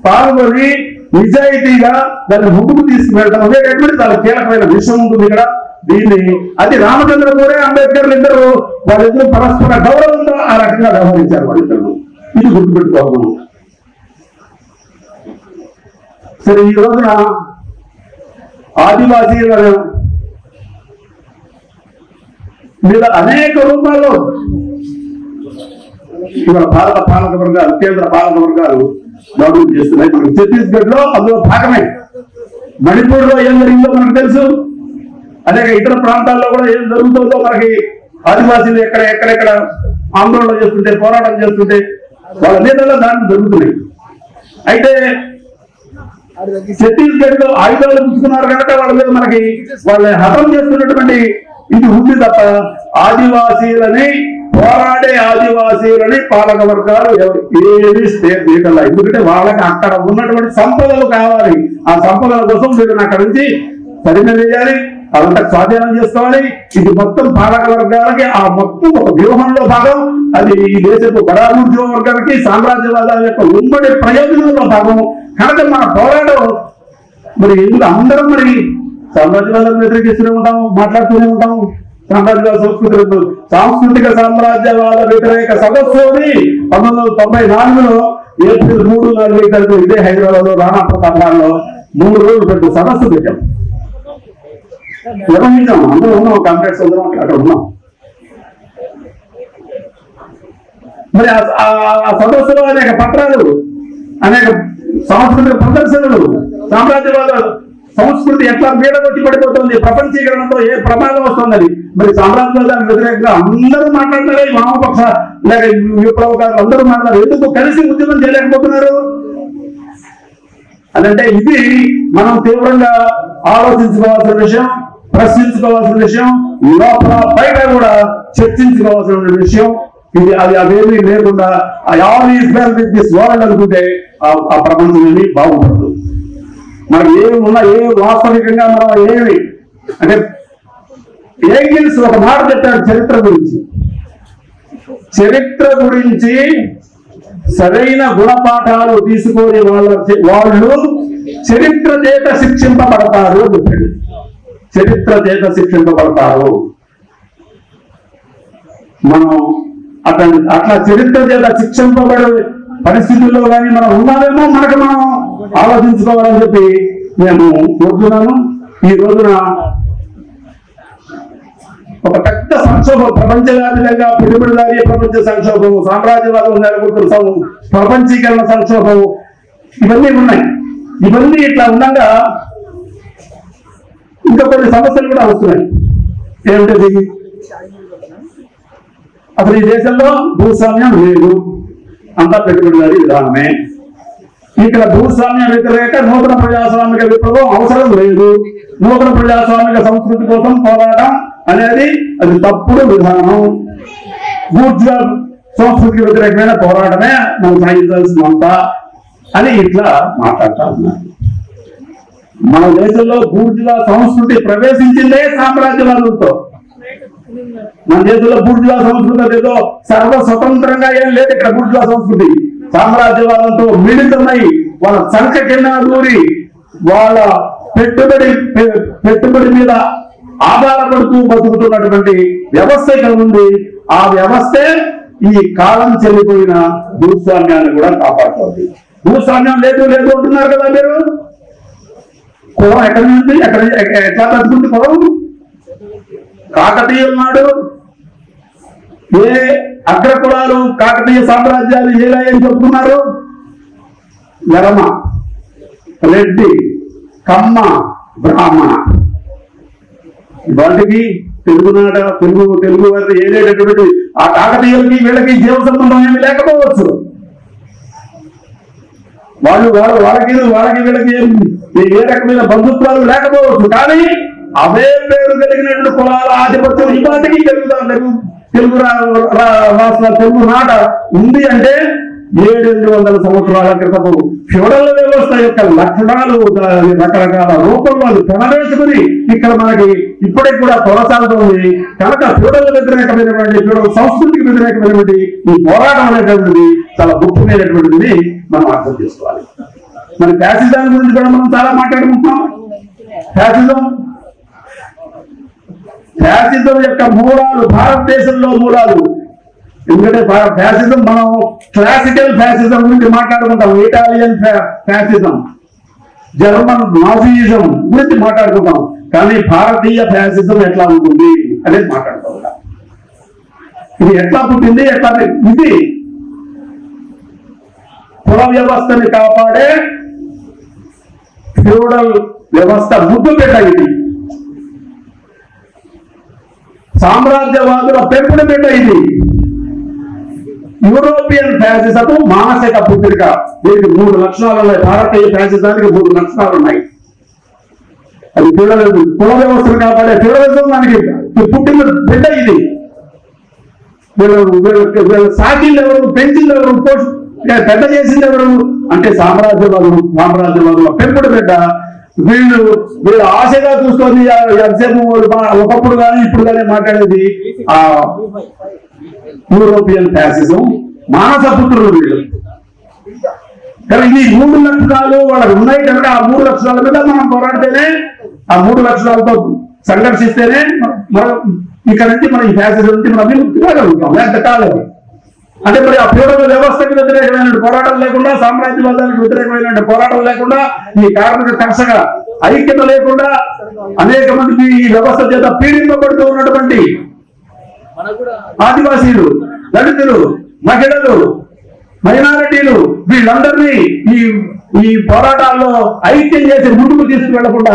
Speaker 1: పాల్గొని నిజాయితీగా దాన్ని ముందుకు తీసుకువెళ్ళడం అనేటటువంటి చాలా కీలకమైన విషయం ఉంటుంది ఇక్కడ. దీన్ని అది రామచంద్ర మోహరే, అంబేద్కర్ ఇద్దరు వాళ్ళిద్దరు పరస్పర గౌరవంతో ఆ రకంగా వ్యవహరించారు వాళ్ళిద్దరు. ఇది గుర్తుపెట్టుకోవాలి. సరే, ఈ రోజున ఆదివాసీల మీద అనేక రూపాల్లో ఇవాళ భారత పాలక వర్గాలు, కేంద్ర పాలక వర్గాలు దాడులు చేస్తున్నాయి. మనకి ఛత్తీస్గఢ్ లో అందులో భాగమే. మణిపూర్ లో ఏం జరిగిందో మనకు తెలుసు. అనేక ఇతర ప్రాంతాల్లో కూడా ఏం జరుగుతుందో మనకి ఆదివాసీలు ఎక్కడెక్కడ ఆందోళన చేస్తుంటే, పోరాటం చేస్తుంటే వాళ్ళ నేతల్లో దాడులు జరుగుతున్నాయి. అయితే ఛత్తీస్గఢ్ లో ఆయుధాలు పుచ్చుకున్నారు కనుక వాళ్ళ మీద మనకి వాళ్ళని హతం చేస్తున్నటువంటి ఇది ఉంది తప్ప ఆదివాసీలని పోరాడే ఆదివాసీలని పాలక వర్గాలు ఏది స్టేట్ చేయగల. ఎందుకంటే వాళ్ళకి అక్కడ ఉన్నటువంటి సంపదలు కావాలి. ఆ సంపదల కోసం వీళ్ళని అక్కడి నుంచి పరిణవేయాలి, అదంతా స్వాధీనం చేసుకోవాలి. ఇది మొత్తం పాలక వర్గాలకి ఆ మొత్తం ఒక వ్యూహంలో భాగం. అది ఈ దేశపు బడాబుద్యోగ వర్గాలకి సామ్రాజ్యవాదాల యొక్క ఉమ్మడి ప్రయోజనంలో భాగం కనుక మన పోరాటం మరి ఎందుకు అందరం మరి సామ్రాజ్యవాదాన్ని వ్యతిరేకిస్తూనే ఉంటాము, మాట్లాడుతూనే ఉంటాము. సామ్రాజ్యవాద సాంస్కృతిక సామ్రాజ్యవాద వ్యతిరేక సదస్సు అని 1994లో ఏప్రిల్ 3, 4 తారీఖు ఇదే హైదరాబాద్ లో రాణా ప్రతాప్ లో 3 రోజులు పెద్ద సదస్సు పెట్టాం, నిర్వహించాం. అందరూ ఉన్నాం, కాంగ్రెస్ అందరం అక్కడ ఉన్నాం. మరి ఆ సదస్సులో అనేక పత్రాలు, అనేక సాంస్కృతిక ప్రదర్శనలు, సామ్రాజ్యవాద సంస్కృతి ఎట్లా మీడగొట్టి పడిపోతుంది, ప్రపంచీకరణతో ఏ ప్రమాదం వస్తుందని మరి సామ్రాజ్యవాదానికి వ్యతిరేకంగా అందరూ మాట్లాడతారు. వామపక్ష లేక విప్లవకారులు అందరూ మాట్లాడారు. ఎందుకు కలిసి ఉద్యమం చేయలేకపోతున్నారు? అదంటే ఇది మనం తీవ్రంగా ఆలోచించుకోవాల్సిన విషయం, ప్రశ్నించుకోవాల్సిన విషయం, లోపల బయట కూడా చర్చించుకోవాల్సిన విషయం. ఇది అవేమీ లేకుండా all is well with this world అనుకుంటే ఆ ప్రపంచం ఏమి బాగుపడదు. మనకి ఏమి ఉన్నా ఏమి వాస్తవికంగా మనం ఏమి అంటే ఏంగిల్స్ ఒక మాట చెప్పాడు చరిత్ర గురించి. చరిత్ర గురించి సరైన గుణపాఠాలు తీసుకొని వాళ్ళు చరిత్ర చేత శిక్షింపబడతారు అని చెప్పాడు. చరిత్ర చేత శిక్షింపబడతారు. మనం అట్లా చరిత్ర చేత శిక్షింపబడే పరిస్థితుల్లో కానీ మనం ఉన్నామేమో మనకు మనం ఆలోచించుకోవాలని చెప్పి నేను కోరుతున్నాను. ఈ రోజున ఒక పెద్ద సంక్షోభం, ప్రపంచవ్యాప్తంగా పెట్టుబడిదారీ ప్రపంచ సంక్షోభం, సామ్రాజ్యవాదం నెలకొంటున్న ప్రపంచీకరణ సంక్షోభం, ఇవన్నీ ఉన్నాయి. ఇవన్నీ ఇట్లా ఉండగా ఇంకా కొన్ని సమస్యలు కూడా వస్తున్నాయి. ఏమిటది? అసలు ఈ దేశంలో భూస్వామ్యం లేదు, అంతా పెట్టుబడిదారీ విధానమే. ఇక్కడ భూస్వామ్య వ్యతిరేక నూతన ప్రజాస్వామిక విప్లవం అవసరం లేదు. నూతన ప్రజాస్వామిక సంస్కృతి కోసం పోరాటం అనేది అది తప్పుడు విధానం. బూర్జువా సంస్కృతికి వ్యతిరేకమైన పోరాటమే మనం సాగించాల్సినంత అని ఇట్లా మాట్లాడుతూ ఉన్నారు. మన దేశంలో బూర్జువా సంస్కృతి ప్రవేశించిందే సామ్రాజ్యవాదులతో. మన దేశంలో బూర్జువా సంస్కృతి ఏదో సర్వ స్వతంత్రంగా ఏం లేదు. ఇక్కడ బూర్జువా సంస్కృతి సామ్రాజ్యవాదంతో మిళితమై వాళ్ళ సంఖ్య కింద దూరి వాళ్ళ పెట్టుబడి మీద ఆధారపడుతూ బతుకుతున్నటువంటి వ్యవస్థ ఇక్కడ ఉంది. ఆ వ్యవస్థే ఈ కాలం చెల్లిపోయిన భూస్వామ్యాన్ని కూడా కాపాడుతుంది. భూస్వామ్యం లేదు లేదు అంటున్నారు కదా మీరు. కులం ఎక్కడి నుంచి ఎట్లా బతుకుంది కులం? కాకతీయుల నాడు ఏ అగ్ర కులాలు కాకతీయ సామ్రాజ్యాలు ఏలాయని చెప్తున్నారు? వెరమ, రెడ్డి, కమ్మ, బ్రాహ్మణ. వాటికి తెలుగునాట తెలుగు వారి ఏలేటటువంటి ఆ కాకతీయులకి వీళ్ళకి జీవ సంబంధం ఏమి లేకపోవచ్చు. వాళ్ళకి వీళ్ళకి ఏ రకమైన బంధుత్వాలు లేకపోవచ్చు. కానీ అవే పేరు కలిగినటువంటి కులాల ఆధిపత్యం ఈ వాటికి తెలుగు రాష్ట్ర తెలుగు నాట ఉంది. అంటే 700 సంవత్సరాల క్రితము ఫ్యూడల్ వ్యవస్థ యొక్క లక్షణాలు రకరకాల రూపంలో అది పెనవేసుకుని ఇక్కడ మనకి ఇప్పటికి కూడా కొనసాగుతుంది. కనుక ఫ్యూడల్ వ్యతిరేకమైనటువంటి ఫ్యూడల్ సంస్కృతికి వ్యతిరేకమైనటువంటి ఈ పోరాటం అనేటువంటిది చాలా ముఖ్యమైనటువంటిది మనం అర్థం చేసుకోవాలి. మన ఫ్యాసిజం గురించి కూడా మనం చాలా మాట్లాడుకుంటున్నాం. ఫ్యాసిజం యొక్క మూలాలు భారతదేశంలో మూలాలు. ఎందుకంటే ఫ్యాసిజం మనం క్లాసికల్ ఫ్యాసిజం గురించి మాట్లాడుకుంటాం, ఇటాలియన్ ఫ్యాసిజం, జర్మన్ నాజీయిజం గురించి మాట్లాడుకుంటాం. కానీ భారతీయ ఫ్యాసిజం ఎట్లా ఉంటుంది అనేది మాట్లాడుకుంటాం. ఇది ఎట్లా పుట్టింది, ఎట్లా ఇది కుల వ్యవస్థని కాపాడే ఫ్యూడల్ వ్యవస్థ ముద్దు పెట్ట. ఇది సామ్రాజ్యవాదుల పెంపుడు బిడ్డ. యూరోపియన్ ఫ్యాసిజం మానసిక పుత్రిక. దీనికి 3 లక్షణాలు ఉన్నాయి. భారతీయ ఫ్యాసిజానికి 3 లక్షణాలు ఉన్నాయి. అది ఫెడరలిజం, కుల వ్యవస్థను కాపాడే ఫెడరలిజం. దానికి పుట్టిన బిడ్డ ఇది. వీళ్ళ సాకిళ్ళు ఎవరు, పెంచింది ఎవరు, పెద్ద చేసింది ఎవరు అంటే సామ్రాజ్యవాదుల పెంపుడు బిడ్డ. వీళ్ళు ఆశగా చూసుకొని ఎంతసేపు ఒకప్పుడు కానీ ఇప్పుడు కానీ మాట్లాడేది ఆ యూరోపియన్ ఫ్యాసిజం. మానస పుత్రులు వీళ్ళు. కానీ ఈ 3 లక్షణాలు వాళ్ళకి ఉన్నాయి కనుక ఆ 3 లక్షణాల మీద మనం పోరాడితేనే, ఆ 3 లక్షణాలతో సంఘర్షిస్తేనే ఇక్కడ నుంచి మనం ఈ ఫ్యాసిజం నుంచి మనం విముక్తి కాగలుగుతాం. లేకపోతే కాలేదు. అంటే మరి ఆ ఫ్యూడల్ వ్యవస్థకి వ్యతిరేకమైన పోరాటం లేకుండా, సామ్రాజ్యవాదానికి వ్యతిరేకమైన పోరాటం లేకుండా, ఈ కార్మిక కర్షక ఐక్యత లేకుండా అనేక మందికి ఈ వ్యవస్థ చేత పీడింపబడుతూ ఉన్నటువంటి ఆదివాసీలు, దళితులు, మహిళలు, మైనారిటీలు వీళ్ళందరినీ ఈ పోరాటాల్లో ఐక్యం చేసి ముందుకు తీసుకువెళ్లకుండా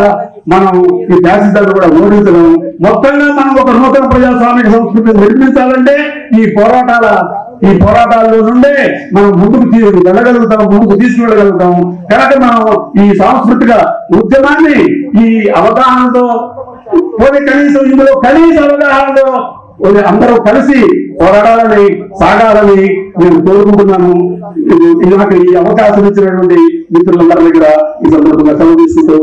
Speaker 1: మనం ఈ ఫ్యాసిజాన్ని కూడా ఓడించడం. మొత్తంగా మనం ఒక నూతన ప్రజాస్వామిక సంస్కృతిని నిర్మించాలంటే ఈ పోరాటాల్లో నుండే మనం ముందుకు వెళ్ళగలుగుతాం, ముందుకు తీసుకువెళ్ళగలుగుతాం. కనుక మనం ఈ సాంస్కృతిక ఉద్యమాన్ని ఈ అవగాహనతో కనీసం ఇందులో అవగాహనతో అందరూ కలిసి పోరాడాలని, సాగాలని నేను కోరుకుంటున్నాను. నాకు ఈ అవకాశం ఇచ్చినటువంటి మిత్రులందరి దగ్గర ఈ సందర్భంగా సెలవు తీసుకుంటూ